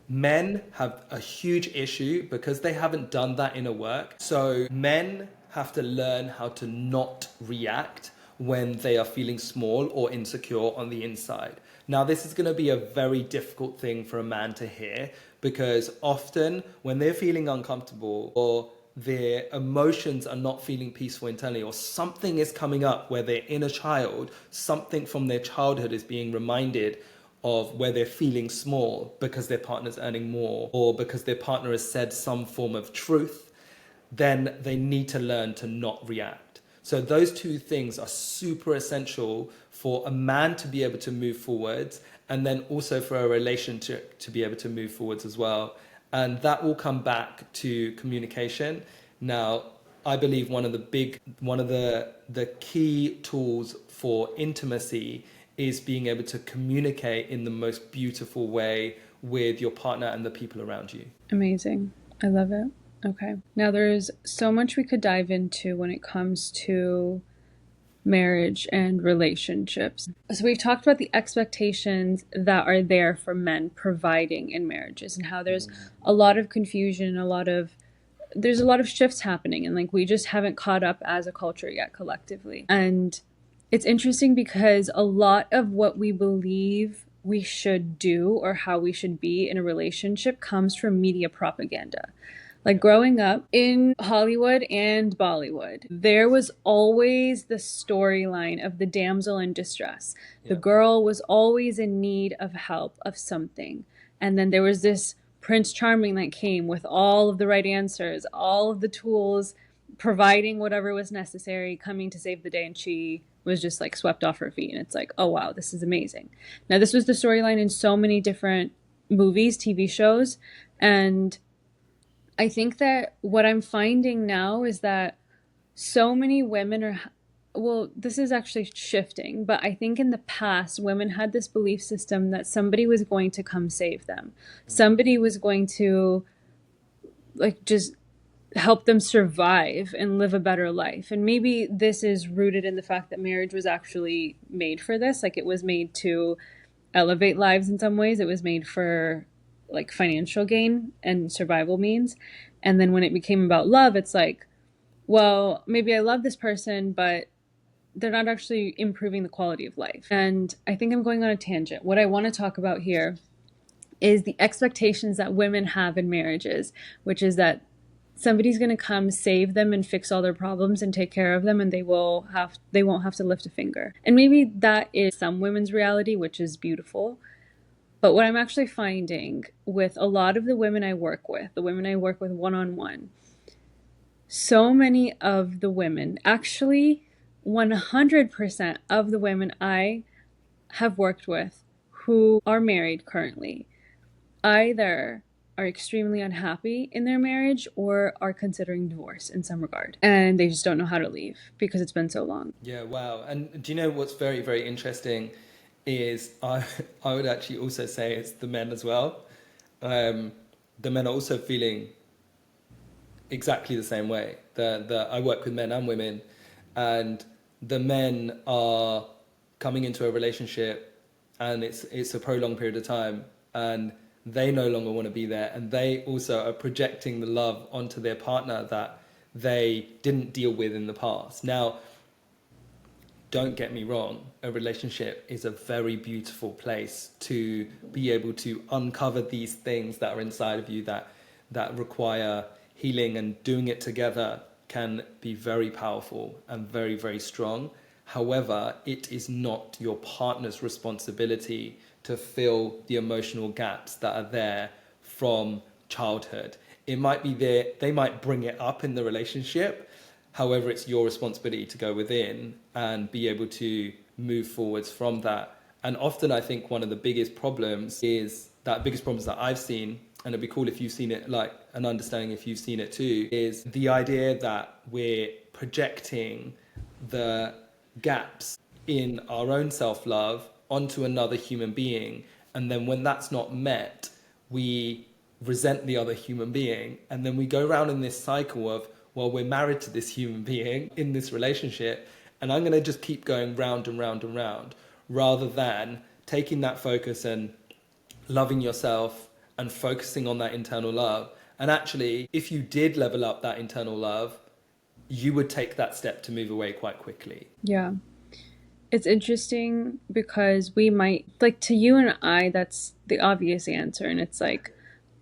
Men have a huge issue because they haven't done that inner work. So men have to learn how to not react when they are feeling small or insecure on the inside. Now, this is going to be a very difficult thing for a man to hear because often when they're feeling uncomfortable or their emotions are not feeling peaceful internally, or something is coming up where their inner child, something from their childhood is being reminded of where they're feeling small because their partner's earning more or because their partner has said some form of truth, then they need to learn to not react. So those two things are super essential for a man to be able to move forwards, and then also for a relationship to be able to move forwards as well. And that will come back to communication. Now, I believe one of the key tools for intimacy is being able to communicate in the most beautiful way with your partner and the people around you. Amazing. I love it. Okay. Now, there's so much we could dive into when it comes to marriage and relationships. So we've talked about the expectations that are there for men providing in marriages and how there's a lot of confusion, there's a lot of shifts happening, and like we just haven't caught up as a culture yet collectively. And it's interesting because a lot of what we believe we should do or how we should be in a relationship comes from media propaganda. Like growing up in Hollywood and Bollywood, there was always the storyline of the damsel in distress. The girl was always in need of help, of something. And then there was this Prince Charming that came with all of the right answers, all of the tools, providing whatever was necessary, coming to save the day. And she was just like swept off her feet. And it's like, oh, wow, this is amazing. Now, this was the storyline in so many different movies, TV shows. And I think that what I'm finding now is that so many women are, well, this is actually shifting, but I think in the past, women had this belief system that somebody was going to come save them. Somebody was going to, like, just help them survive and live a better life. And maybe this is rooted in the fact that marriage was actually made for this. Like, it was made to elevate lives in some ways. It was made for like financial gain and survival means. And then when it became about love, it's like, well, maybe I love this person, but they're not actually improving the quality of life. And I think I'm going on a tangent. What I want to talk about here is the expectations that women have in marriages, which is that somebody's going to come save them and fix all their problems and take care of them, and they won't have to lift a finger. And maybe that is some women's reality, which is beautiful. But what I'm actually finding with a lot of the women I work with, the women I work with one-on-one, so many of the women, actually 100% of the women I have worked with who are married currently, either are extremely unhappy in their marriage or are considering divorce in some regard. And they just don't know how to leave because it's been so long. Yeah, wow. And do you know what's very, very interesting is I would actually also say it's the men as well. Um, the men are also feeling exactly the same way. I work with men and women, and the men are coming into a relationship, and it's a prolonged period of time, and they no longer want to be there, and they also are projecting the love onto their partner that they didn't deal with in the past. Now, don't get me wrong, a relationship is a very beautiful place to be able to uncover these things that are inside of you that require healing, and doing it together can be very powerful and very, very strong. However, it is not your partner's responsibility to fill the emotional gaps that are there from childhood. It might be there, they might bring it up in the relationship. However, it's your responsibility to go within and be able to move forwards from that. And often I think one of the biggest problems that I've seen, and it'd be cool if you've seen it, like an understanding if you've seen it too, is the idea that we're projecting the gaps in our own self-love onto another human being. And then when that's not met, we resent the other human being. And then we go around in this cycle of, well, we're married to this human being in this relationship, and I'm going to just keep going round and round and round, rather than taking that focus and loving yourself and focusing on that internal love. And actually, if you did level up that internal love, you would take that step to move away quite quickly. Yeah. It's interesting because we might, like, to you and I, that's the obvious answer. And it's like,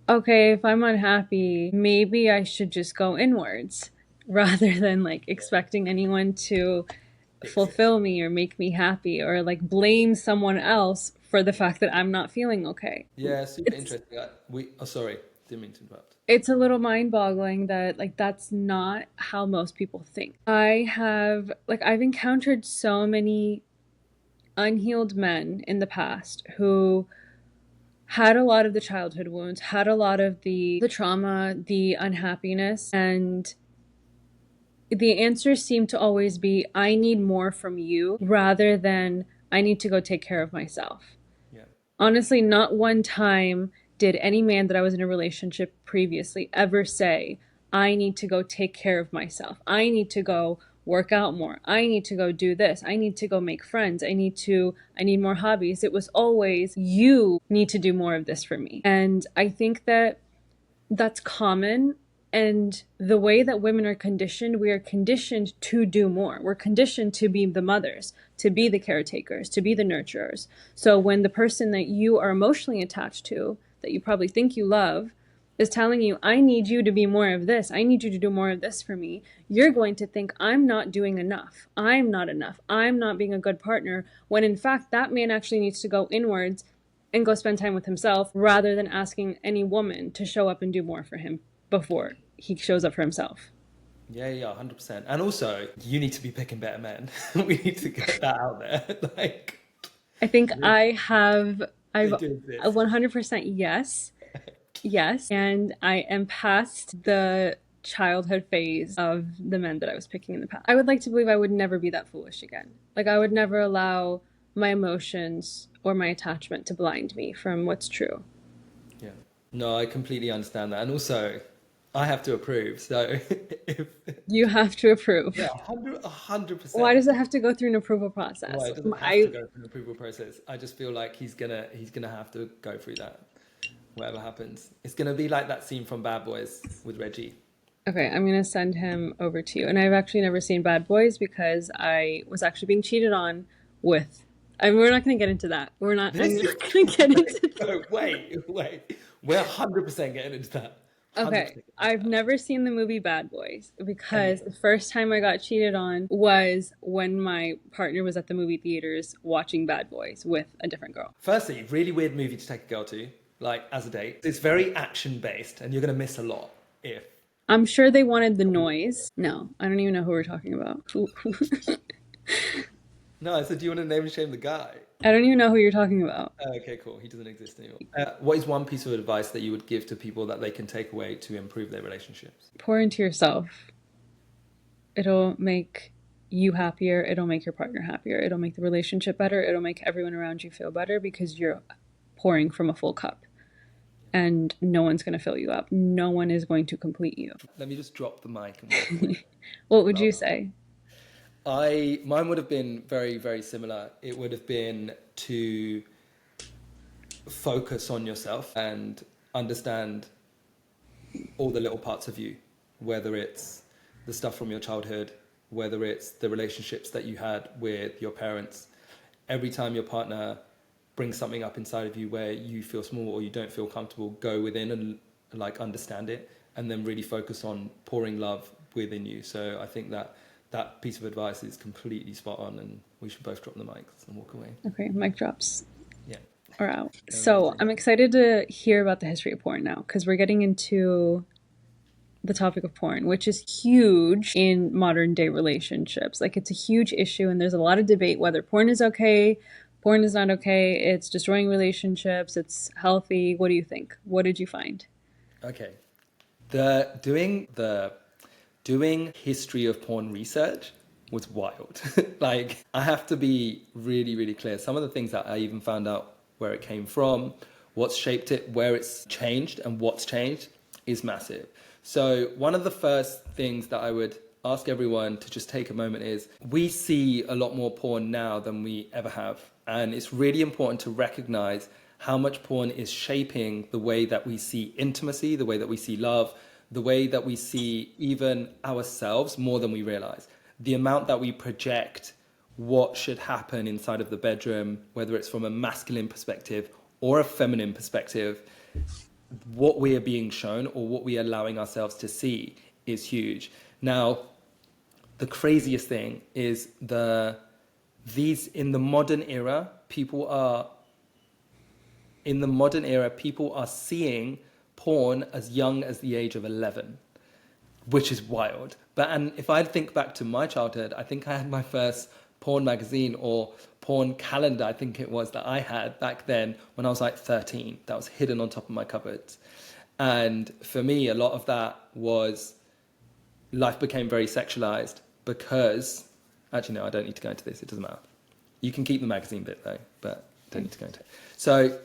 okay, if I'm unhappy, maybe I should just go inwards rather than like expecting anyone to fulfill me or make me happy or like blame someone else for the fact that I'm not feeling okay. Yeah, super It's interesting. Sorry, didn't mean to interrupt. it's a little mind-boggling that like that's not how most people think. I've encountered so many unhealed men in the past who had a lot of the childhood wounds, had a lot of the trauma, the unhappiness, and the answers seem to always be I need more from you rather than I need to go take care of myself. Yeah. Honestly, not one time did any man that I was in a relationship previously ever say, I need to go take care of myself. I need to go work out more. I need to go do this. I need to go make friends. I need more hobbies. It was always, you need to do more of this for me. And I think that that's common. And the way that women are conditioned, we are conditioned to do more. We're conditioned to be the mothers, to be the caretakers, to be the nurturers. So when the person that you are emotionally attached to, that you probably think you love, is telling you, I need you to be more of this, I need you to do more of this for me, you're going to think, I'm not doing enough. I'm not enough. I'm not being a good partner. When in fact, that man actually needs to go inwards and go spend time with himself rather than asking any woman to show up and do more for him before he shows up for himself. Yeah, yeah, 100%. And also, you need to be picking better men. We need to get that out there. Like, I think they I've do a exist. 100% yes. Yes, and I am past the childhood phase of the men that I was picking in the past. I would like to believe I would never be that foolish again. Like, I would never allow my emotions or my attachment to blind me from what's true. Yeah. No, I completely understand that. And also, I have to approve. So if You have to yeah, approve. 100%. Why does it have to go through an approval Well, process? it doesn't have to I go through an approval process. I just feel like he's gonna have to go through that. Whatever happens, it's gonna be like that scene from Bad Boys with Reggie. Okay, I'm gonna send him over to you. And I've actually never seen Bad Boys because I was actually being cheated on with. And we're not gonna get into that. We're not. I'm This not is gonna get into no, wait. We're 100% getting into that. 100% Okay, getting into I've that. never seen the movie Bad Boys And because the first time I got cheated on was when my partner was at the movie theaters watching Bad Boys with a different girl. firstly, really weird movie to take a girl to, like as a date. It's very action based, and you're gonna miss a lot if. I'm sure they wanted the noise. No, I don't even know who we're talking about. No, I said, do you want to name and shame the guy? I don't even know who you're talking about. Okay, cool. He doesn't exist anymore. What is one piece of advice that you would give to people that they can take away to improve their relationships? Pour into yourself. It'll make you happier. It'll make your partner happier. It'll make the relationship better. It'll make everyone around you feel better because you're pouring from a full cup. And no one's going to fill you up. No one is going to complete you. Let me just drop the mic and walk away. What would you say? Mine would have been very, very similar. It would have been to focus on yourself and understand all the little parts of you, whether it's the stuff from your childhood, whether it's the relationships that you had with your parents. Every time your partner brings something up inside of you where you feel small or you don't feel comfortable, go within and like understand it, and then really focus on pouring love within you. So I think that piece of advice is completely spot on, and we should both drop the mics and walk away. Okay, mic drops Yeah. are out. So I'm excited to hear about the history of porn now because we're getting into the topic of porn, which is huge in modern day relationships. Like, it's a huge issue, and there's a lot of debate whether porn is okay, porn is not okay, it's destroying relationships, it's healthy. What do you think? What did you find? Okay. Doing history of porn research was wild. Like, I have to be really, really clear. Some of the things that I even found out where it came from, what's shaped it, where it's changed, and what's changed is massive. So one of the first things that I would ask everyone to just take a moment is, we see a lot more porn now than we ever have. And it's really important to recognize how much porn is shaping the way that we see intimacy, the way that we see love, the way that we see even ourselves more than we realize. The amount that we project what should happen inside of the bedroom, whether it's from a masculine perspective or a feminine perspective, what we are being shown or what we are allowing ourselves to see is huge. Now, the craziest thing is in the modern era, people are seeing porn as young as the age of 11, which is wild. And if I think back to my childhood, I think I had my first porn magazine or porn calendar, I think it was, that I had back then when I was like 13, that was hidden on top of my cupboards. And for me, a lot of that was, life became very sexualized because, actually no, I don't need to go into this, it doesn't matter. You can keep the magazine bit though, but don't need to go into it. So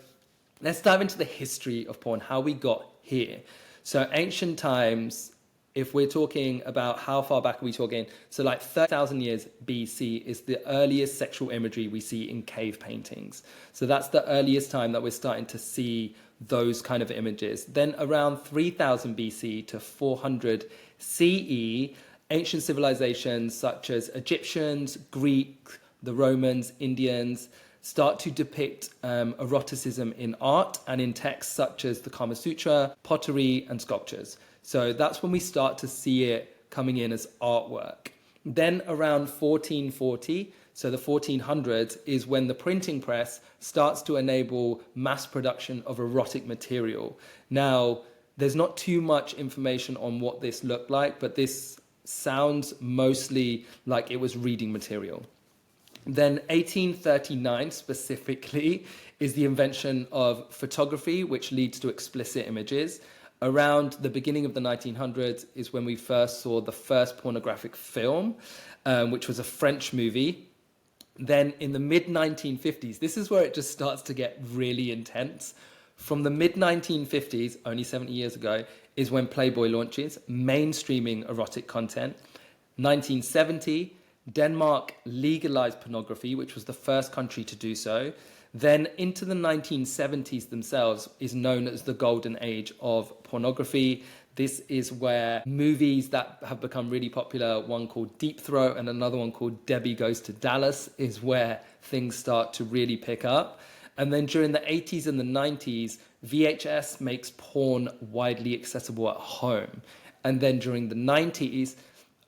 let's dive into the history of porn, how we got here. So ancient times, if we're talking about how far back are we talking? So like 30,000 years BC is the earliest sexual imagery we see in cave paintings. So that's the earliest time that we're starting to see those kind of images. Then around 3000 BC to 400 CE, ancient civilizations such as Egyptians, Greeks, the Romans, Indians, start to depict eroticism in art and in texts such as the Kama Sutra, pottery, and sculptures. So that's when we start to see it coming in as artwork. Then around 1440, so the 1400s, is when the printing press starts to enable mass production of erotic material. Now, there's not too much information on what this looked like, but this sounds mostly like it was reading material. Then 1839 specifically is the invention of photography, which leads to explicit images. Around the beginning of the 1900s is when we first saw the first pornographic film, which was a French movie. Then in the mid 1950s, this is where it just starts to get really intense. From the mid 1950s, only 70 years ago, is when Playboy launches, mainstreaming erotic content. 1970, Denmark legalized pornography, which was the first country to do so. Then into the 1970s themselves is known as the golden age of pornography. This is where movies that have become really popular, one called Deep Throat and another one called Debbie Goes to Dallas, is where things start to really pick up. And then during the 80s and the 90s, VHS makes porn widely accessible at home. And then during the 90s,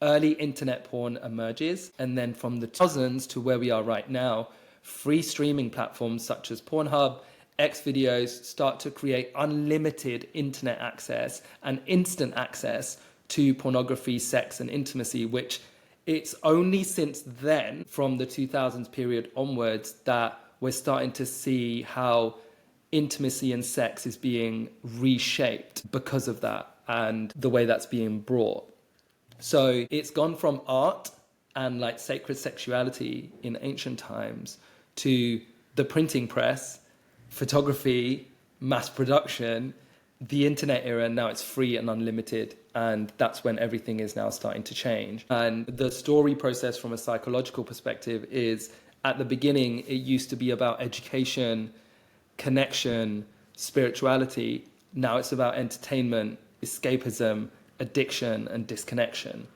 early internet porn emerges. And then from the 2000s to where we are right now, free streaming platforms such as Pornhub, Xvideos start to create unlimited internet access and instant access to pornography, sex, and intimacy, which it's only since then, from the 2000s period onwards, that we're starting to see how intimacy and sex is being reshaped because of that and the way that's being brought. So it's gone from art and like sacred sexuality in ancient times to the printing press, photography, mass production, the internet era. Now it's free and unlimited, and that's when everything is now starting to change. And the story process from a psychological perspective is, at the beginning, it used to be about education, connection, spirituality. Now it's about entertainment, escapism, addiction, and disconnection.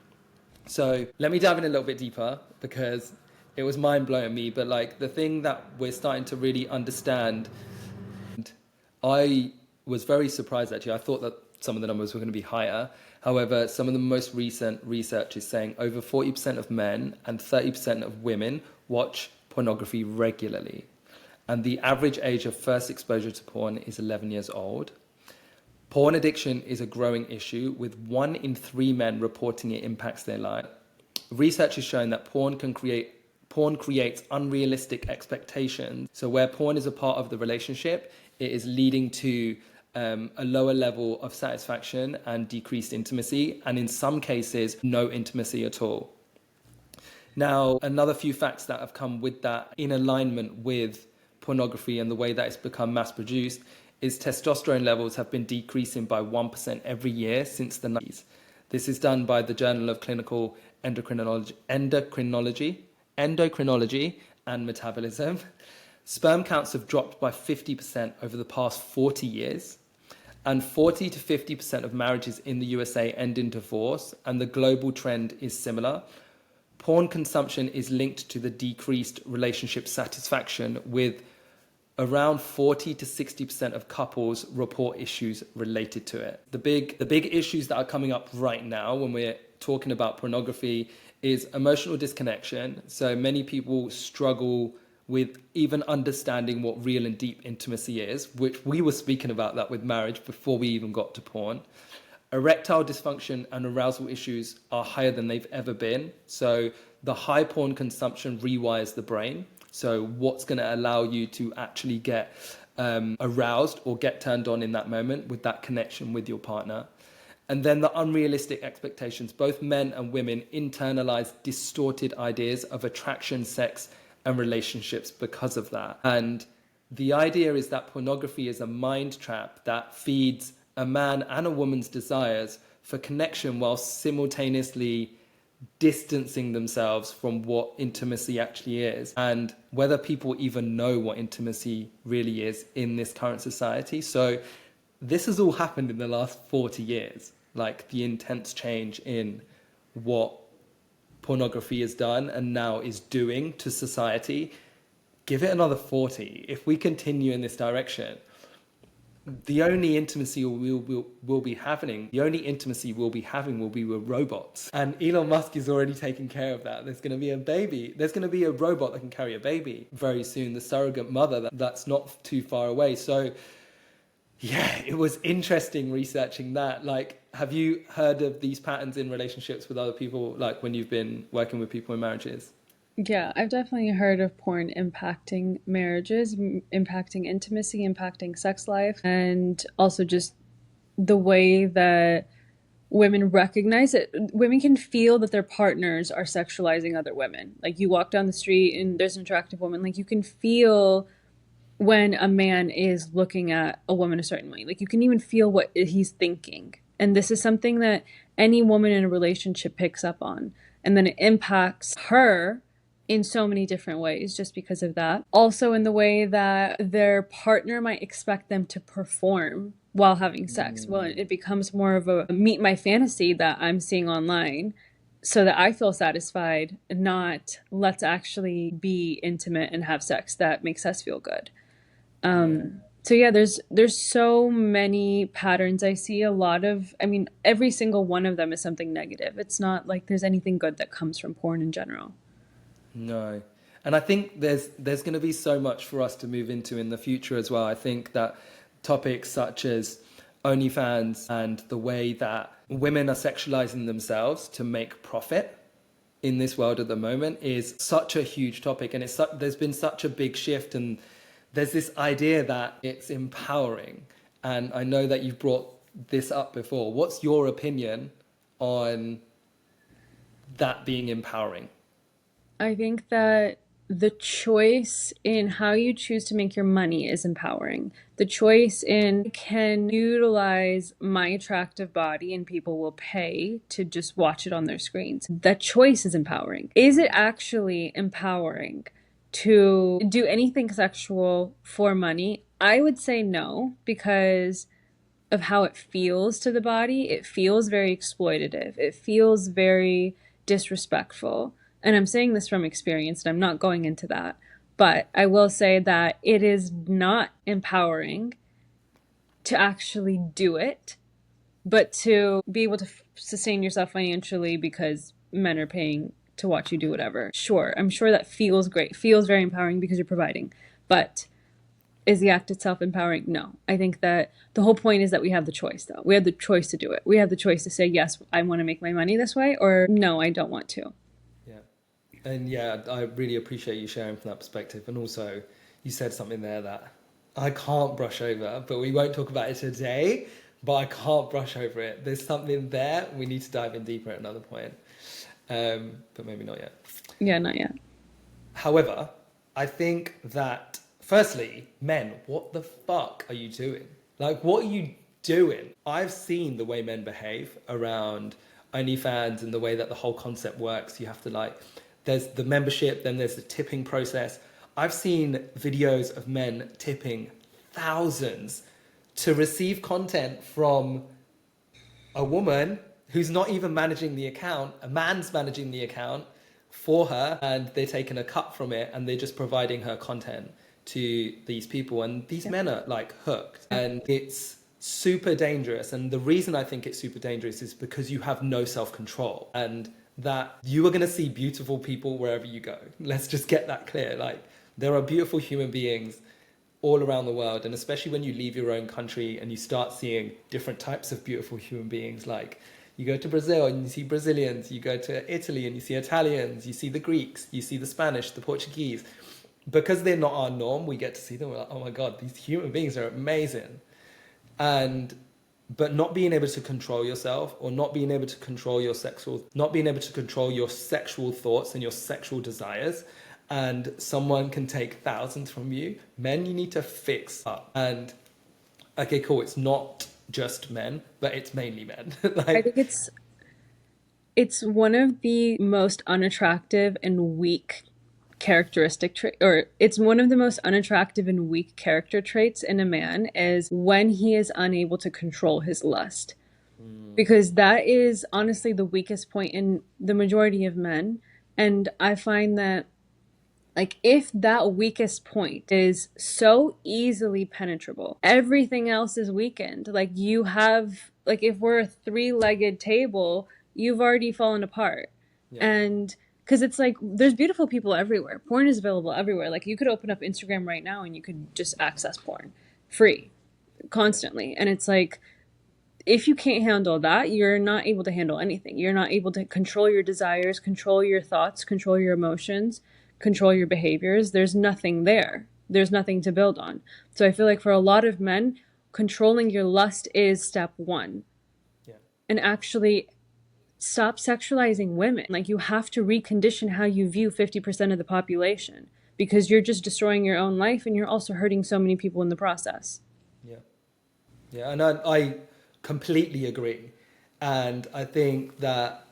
So let me dive in a little bit deeper, because it was mind-blowing me, but like the thing that we're starting to really understand, I was very surprised actually. I thought that some of the numbers were going to be higher. However, some of the most recent research is saying over 40% of men and 30% of women watch pornography regularly. And the average age of first exposure to porn is 11 years old. Porn addiction is a growing issue, with 1 in 3 men reporting it impacts their life. Research has shown that porn creates unrealistic expectations. So where porn is a part of the relationship, it is leading to a lower level of satisfaction and decreased intimacy, and in some cases, no intimacy at all. Now, another few facts that have come with that, in alignment with pornography and the way that it's become mass produced, is testosterone levels have been decreasing by 1% every year since the 90s. This is done by the Journal of Clinical Endocrinology and Metabolism. Sperm counts have dropped by 50% over the past 40 years, and 40 to 50% of marriages in the USA end in divorce, and the global trend is similar. Porn consumption is linked to the decreased relationship satisfaction, with around 40 to 60% of couples report issues related to it. The big issues that are coming up right now when we're talking about pornography is emotional disconnection. So many people struggle with even understanding what real and deep intimacy is, which we were speaking about that with marriage before we even got to porn. Erectile dysfunction and arousal issues are higher than they've ever been. So the high porn consumption rewires the brain. So what's going to allow you to actually get aroused or get turned on in that moment with that connection with your partner. And then the unrealistic expectations. Both men and women internalize distorted ideas of attraction, sex, and relationships because of that. And the idea is that pornography is a mind trap that feeds a man and a woman's desires for connection while simultaneously distancing themselves from what intimacy actually is, and whether people even know what intimacy really is in this current society. So this has all happened in the last 40 years, like the intense change in what pornography has done and now is doing to society. Give it another 40. If we continue in this direction, the only intimacy we'll be having will be with robots. And Elon Musk is already taking care of that. There's going to be a baby. There's going to be a robot that can carry a baby very soon. The surrogate mother, that's not too far away. So yeah, it was interesting researching that. Like, have you heard of these patterns in relationships with other people, like when you've been working with people in marriages? Yeah, I've definitely heard of porn impacting marriages, impacting intimacy, impacting sex life, and also just the way that women recognize it. Women can feel that their partners are sexualizing other women. Like you walk down the street and there's an attractive woman, like you can feel when a man is looking at a woman a certain way. Like you can even feel what he's thinking. And this is something that any woman in a relationship picks up on. And then it impacts her in so many different ways just because of that. Also, in the way that their partner might expect them to perform while having sex. Well, it becomes more of a meet my fantasy that I'm seeing online so that I feel satisfied, not let's actually be intimate and have sex that makes us feel good. Yeah. So yeah, there's so many patterns I see. A lot of, I mean, every single one of them is something negative. It's not like there's anything good that comes from porn in general. No. And I think there's going to be so much for us to move into in the future as well. I think that topics such as OnlyFans and the way that women are sexualizing themselves to make profit in this world at the moment is such a huge topic, and there's been such a big shift, and there's this idea that it's empowering. And I know that you've brought this up before. What's your opinion on that being empowering? I think that the choice in how you choose to make your money is empowering. The choice in can utilize my attractive body and people will pay to just watch it on their screens. That choice is empowering. Is it actually empowering to do anything sexual for money? I would say no, because of how it feels to the body. It feels very exploitative. It feels very disrespectful. And I'm saying this from experience, and I'm not going into that. But I will say that it is not empowering to actually do it, but to be able to sustain yourself financially because men are paying to watch you do whatever. Sure, I'm sure that feels great, feels very empowering because you're providing. But is the act itself empowering? No. I think that the whole point is that we have the choice, though. We have the choice to do it. We have the choice to say, yes, I want to make my money this way, or no, I don't want to. Yeah. And yeah, I really appreciate you sharing from that perspective. And also, you said something there that I can't brush over, but we won't talk about it today. But I can't brush over it. There's something there. We need to dive in deeper at another point. But maybe not yet. Yeah, not yet. However, I think that firstly, men, what the fuck are you doing? Like, what are you doing? I've seen the way men behave around OnlyFans and the way that the whole concept works. You have to like, there's the membership, then there's the tipping process. I've seen videos of men tipping thousands to receive content from a woman who's not even managing the account, a man's managing the account for her, and they're taking a cut from it and they're just providing her content to these people. And these men are like hooked, and it's super dangerous. And the reason I think it's super dangerous is because you have no self-control, and that you are going to see beautiful people wherever you go. Let's just get that clear. Like, there are beautiful human beings all around the world, and especially when you leave your own country and you start seeing different types of beautiful human beings. Like, you go to Brazil and you see Brazilians, you go to Italy and you see Italians, you see the Greeks, you see the Spanish, the Portuguese. Because they're not our norm, we get to see them, we're like, oh my god, these human beings are amazing. And but not being able to control yourself, or not being able to control your not being able to control your sexual thoughts and your sexual desires, and someone can take thousands from you. Men, you need to fix up. And okay, cool, it's not just men, but it's mainly men. I Like, think it's one of the most unattractive and weak characteristic trait, or it's one of the most unattractive and weak character traits in a man, is when he is unable to control his lust, because that is honestly the weakest point in the majority of men. And I find that, like, if that weakest point is so easily penetrable, everything else is weakened. Like, you have, like, if we're a three-legged table, you've already fallen apart. yeah. And because it's like, there's beautiful people everywhere. Porn is available everywhere. Like, you could open up Instagram right now and you could just access porn free, constantly. And it's like, if you can't handle that, you're not able to handle anything. You're not able to control your desires, control your thoughts, control your emotions, control your behaviors. There's nothing there. There's nothing to build on. So I feel like for a lot of men, controlling your lust is step one. Yeah. And actually stop sexualizing women. Like, you have to recondition how you view 50% of the population, because you're just destroying your own life and you're also hurting so many people in the process. Yeah. Yeah. And I completely agree. And I think that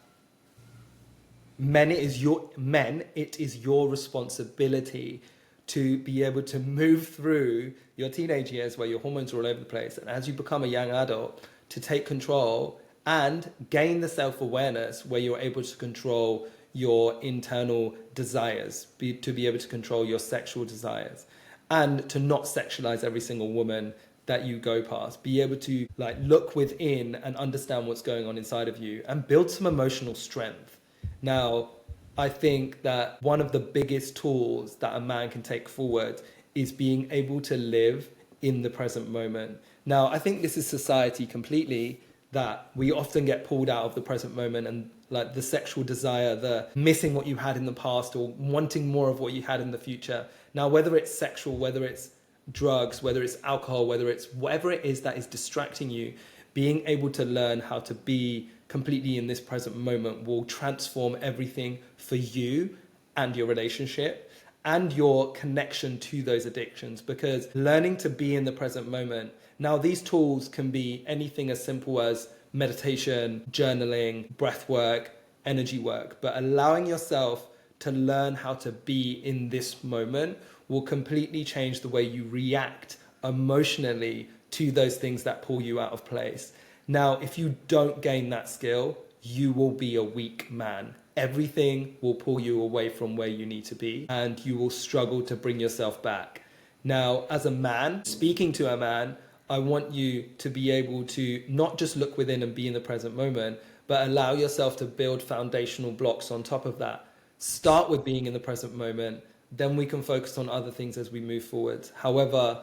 it is your responsibility to be able to move through your teenage years where your hormones are all over the place, and as you become a young adult, to take control and gain the self-awareness where you're able to control your internal desires, to be able to control your sexual desires, and to not sexualize every single woman that you go past. Be able to like look within and understand what's going on inside of you and build some emotional strength. Now, I think that one of the biggest tools that a man can take forward is being able to live in the present moment. Now, I think this is society completely, that we often get pulled out of the present moment, and like the sexual desire, the missing what you had in the past or wanting more of what you had in the future. Now, whether it's sexual, whether it's drugs, whether it's alcohol, whether it's whatever it is that is distracting you, being able to learn how to be completely in this present moment will transform everything for you and your relationship and your connection to those addictions. Because learning to be in the present moment, now these tools can be anything as simple as meditation, journaling, breath work, energy work, but allowing yourself to learn how to be in this moment will completely change the way you react emotionally to those things that pull you out of place. Now, if you don't gain that skill, you will be a weak man. Everything will pull you away from where you need to be, and you will struggle to bring yourself back. Now, as a man, speaking to a man, I want you to be able to not just look within and be in the present moment, but allow yourself to build foundational blocks on top of that. Start with being in the present moment, then we can focus on other things as we move forward. However,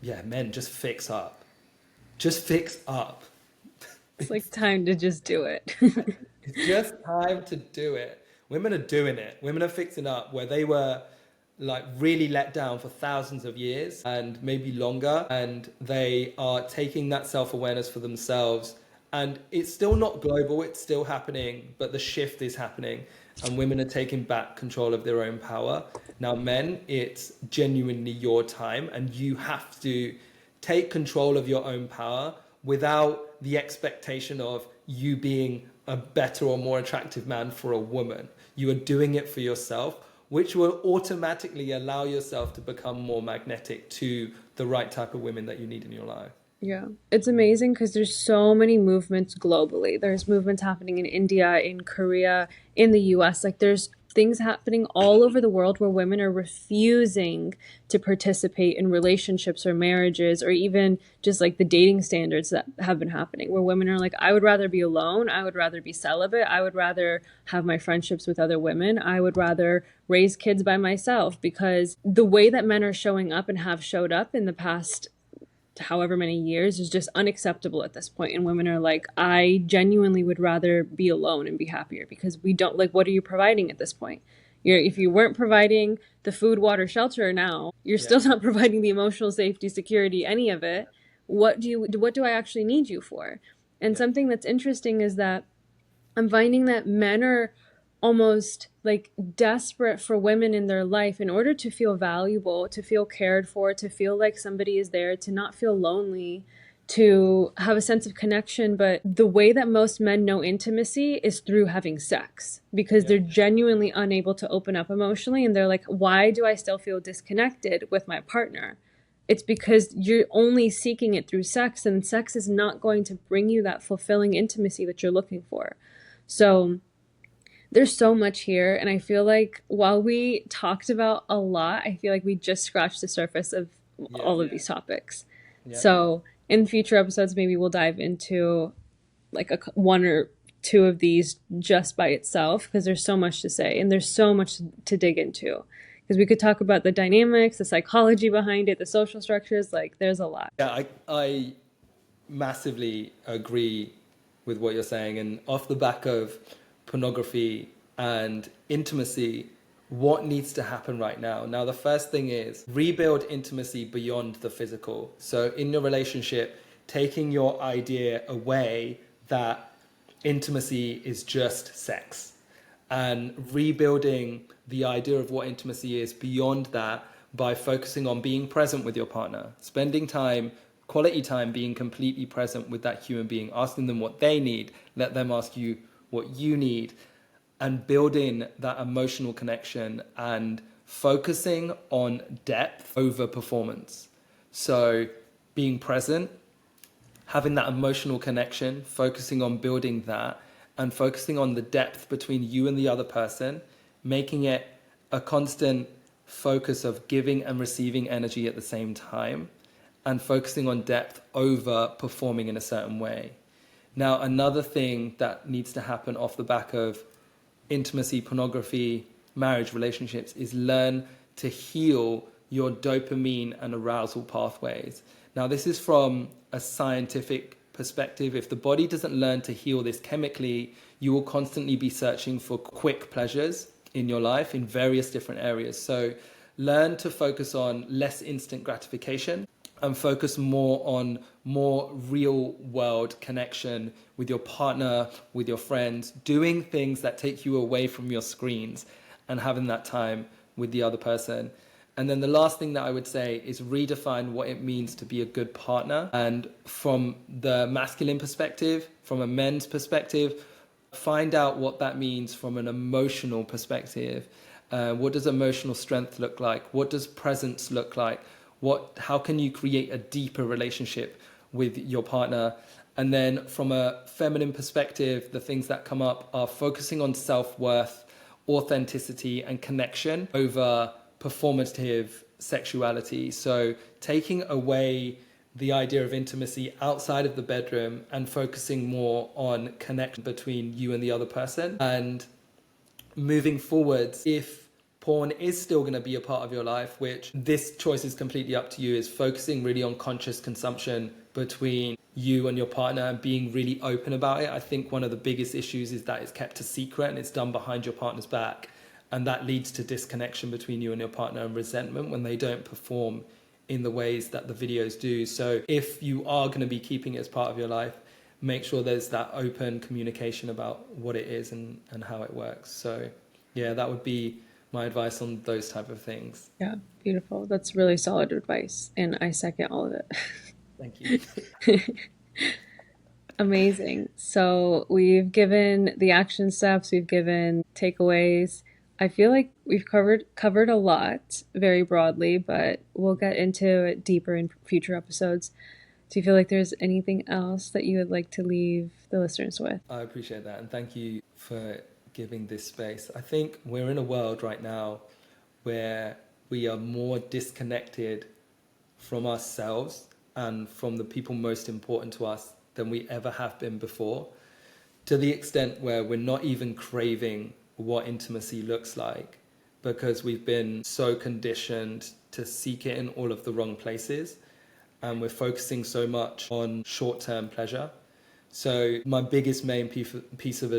yeah, men, just fix up. Just fix up. It's like time to just do it. It's just time to do it. Women are doing it. Women are fixing up where they were like really let down for thousands of years and maybe longer. And they are taking that self-awareness for themselves. And it's still not global, it's still happening, but the shift is happening. And women are taking back control of their own power. Now, men, it's genuinely your time, and you have to take control of your own power without the expectation of you being a better or more attractive man for a woman. You are doing it for yourself, which will automatically allow yourself to become more magnetic to the right type of women that you need in your life. Yeah, it's amazing because there's so many movements globally. There's movements happening in India, in Korea, in the US. Like, there's things happening all over the world where women are refusing to participate in relationships or marriages, or even just like the dating standards that have been happening, where women are like, I would rather be alone. I would rather be celibate. I would rather have my friendships with other women. I would rather raise kids by myself, because the way that men are showing up and have showed up in the past however many years is just unacceptable at this point. And women are like, I genuinely would rather be alone and be happier, because we don't, like, what are you providing at this point? If you weren't providing the food, water, shelter, now you're still not providing the emotional safety, security, any of it. What do I actually need you for? And something that's interesting is that I'm finding that men are almost like desperate for women in their life in order to feel valuable, to feel cared for, to feel like somebody is there, to not feel lonely, to have a sense of connection. But the way that most men know intimacy is through having sex, because they're genuinely unable to open up emotionally. And they're like, why do I still feel disconnected with my partner? It's because you're only seeking it through sex, and sex is not going to bring you that fulfilling intimacy that you're looking for. So there's so much here, and I feel like while we talked about a lot, I feel like we just scratched the surface of all of these topics. So in future episodes, maybe we'll dive into like one or two of these just by itself, because there's so much to say and there's so much to dig into. Because we could talk about the dynamics, the psychology behind it, the social structures. Like, there's a lot. Yeah, I massively agree with what you're saying. And off the back of pornography and intimacy, what needs to happen right now? Now, the first thing is rebuild intimacy beyond the physical. So in your relationship, taking your idea away that intimacy is just sex and rebuilding the idea of what intimacy is beyond that by focusing on being present with your partner, spending time, quality time, being completely present with that human being, asking them what they need, let them ask you what you need, and building that emotional connection and focusing on depth over performance. So being present, having that emotional connection, focusing on building that, and focusing on the depth between you and the other person, making it a constant focus of giving and receiving energy at the same time, and focusing on depth over performing in a certain way. Now, another thing that needs to happen off the back of intimacy, pornography, marriage, relationships is learn to heal your dopamine and arousal pathways. Now, this is from a scientific perspective. If the body doesn't learn to heal this chemically, you will constantly be searching for quick pleasures in your life in various different areas. So learn to focus on less instant gratification and focus more on more real world connection with your partner, with your friends, doing things that take you away from your screens and having that time with the other person. And then the last thing that I would say is redefine what it means to be a good partner. And from the masculine perspective, from a men's perspective, find out what that means from an emotional perspective. What does emotional strength look like? What does presence look like? How can you create a deeper relationship with your partner? And then from a feminine perspective, the things that come up are focusing on self-worth, authenticity, and connection over performative sexuality. So taking away the idea of intimacy outside of the bedroom and focusing more on connection between you and the other person. And moving forwards, if porn is still going to be a part of your life, which this choice is completely up to you, is focusing really on conscious consumption between you and your partner and being really open about it. I think one of the biggest issues is that it's kept a secret and it's done behind your partner's back. And that leads to disconnection between you and your partner and resentment when they don't perform in the ways that the videos do. So if you are going to be keeping it as part of your life, make sure there's that open communication about what it is and how it works. So yeah, that would be my advice on those type of things. Yeah, beautiful. That's really solid advice, and I second all of it. Thank you. Amazing. So we've given the action steps, we've given takeaways. I feel like we've covered a lot very broadly, but we'll get into it deeper in future episodes. Do you feel like there's anything else that you would like to leave the listeners with? I appreciate that, and thank you for giving this space. I think we're in a world right now where we are more disconnected from ourselves and from the people most important to us than we ever have been before, to the extent where we're not even craving what intimacy looks like because we've been so conditioned to seek it in all of the wrong places, and we're focusing so much on short-term pleasure. So my biggest main piece of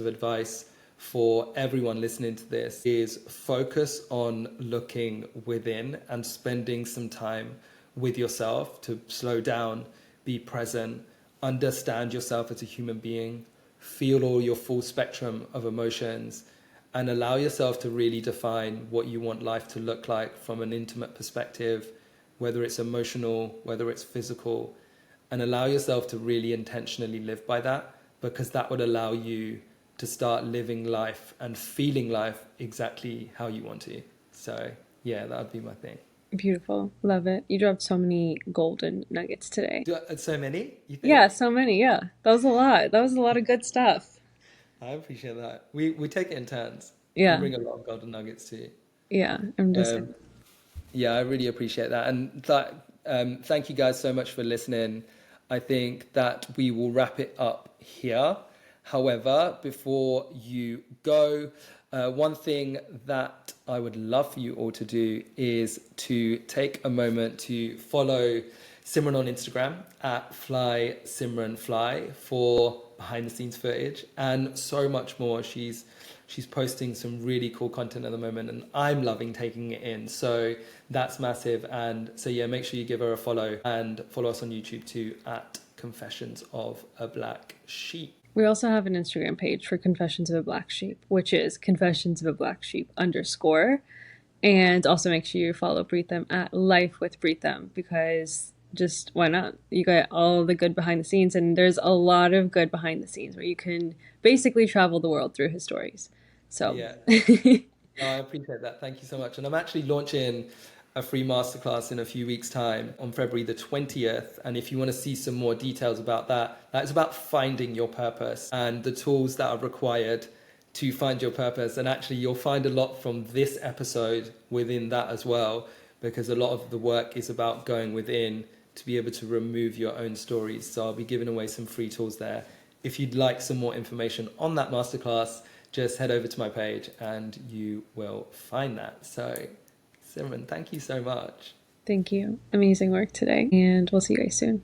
advice for everyone listening to this is focus on looking within and spending some time with yourself to slow down, be present, understand yourself as a human being, feel all your full spectrum of emotions, and allow yourself to really define what you want life to look like from an intimate perspective, whether it's emotional, whether it's physical, and allow yourself to really intentionally live by that, because that would allow you to start living life and feeling life exactly how you want to. So yeah, that would be my thing. Beautiful. Love it. You dropped so many golden nuggets today. So many, you think? Yeah, so many. Yeah. That was a lot. That was a lot of good stuff. I appreciate that. We take it in turns. You Yeah. bring a lot of golden nuggets too. Yeah. I'm just, Yeah, I really appreciate that. And thank you guys so much for listening. I think that we will wrap it up here. However, before you go, one thing that I would love for you all to do is to take a moment to follow Simran on Instagram at Fly Simran Fly for behind the scenes footage and so much more. She's posting some really cool content at the moment, and I'm loving taking it in. So that's massive. And so yeah, make sure you give her a follow and follow us on YouTube too at Confessions of a Black Sheep. We also have an Instagram page for Confessions of a Black Sheep, which is Confessions of a Black Sheep _ And also make sure you follow Preetam at Life with Preetam, because just why not? You got all the good behind the scenes, and there's a lot of good behind the scenes where you can basically travel the world through his stories. So Yeah. No, I appreciate that. Thank you so much. And I'm actually launching a free masterclass in a few weeks' time on February the 20th. And if you want to see some more details about that, that's about finding your purpose and the tools that are required to find your purpose. And actually, you'll find a lot from this episode within that as well, because a lot of the work is about going within to be able to remove your own stories. So I'll be giving away some free tools there. If you'd like some more information on that masterclass, just head over to my page and you will find that. So, Simran, thank you so much. thank you. Amazing work today, and we'll see you guys soon.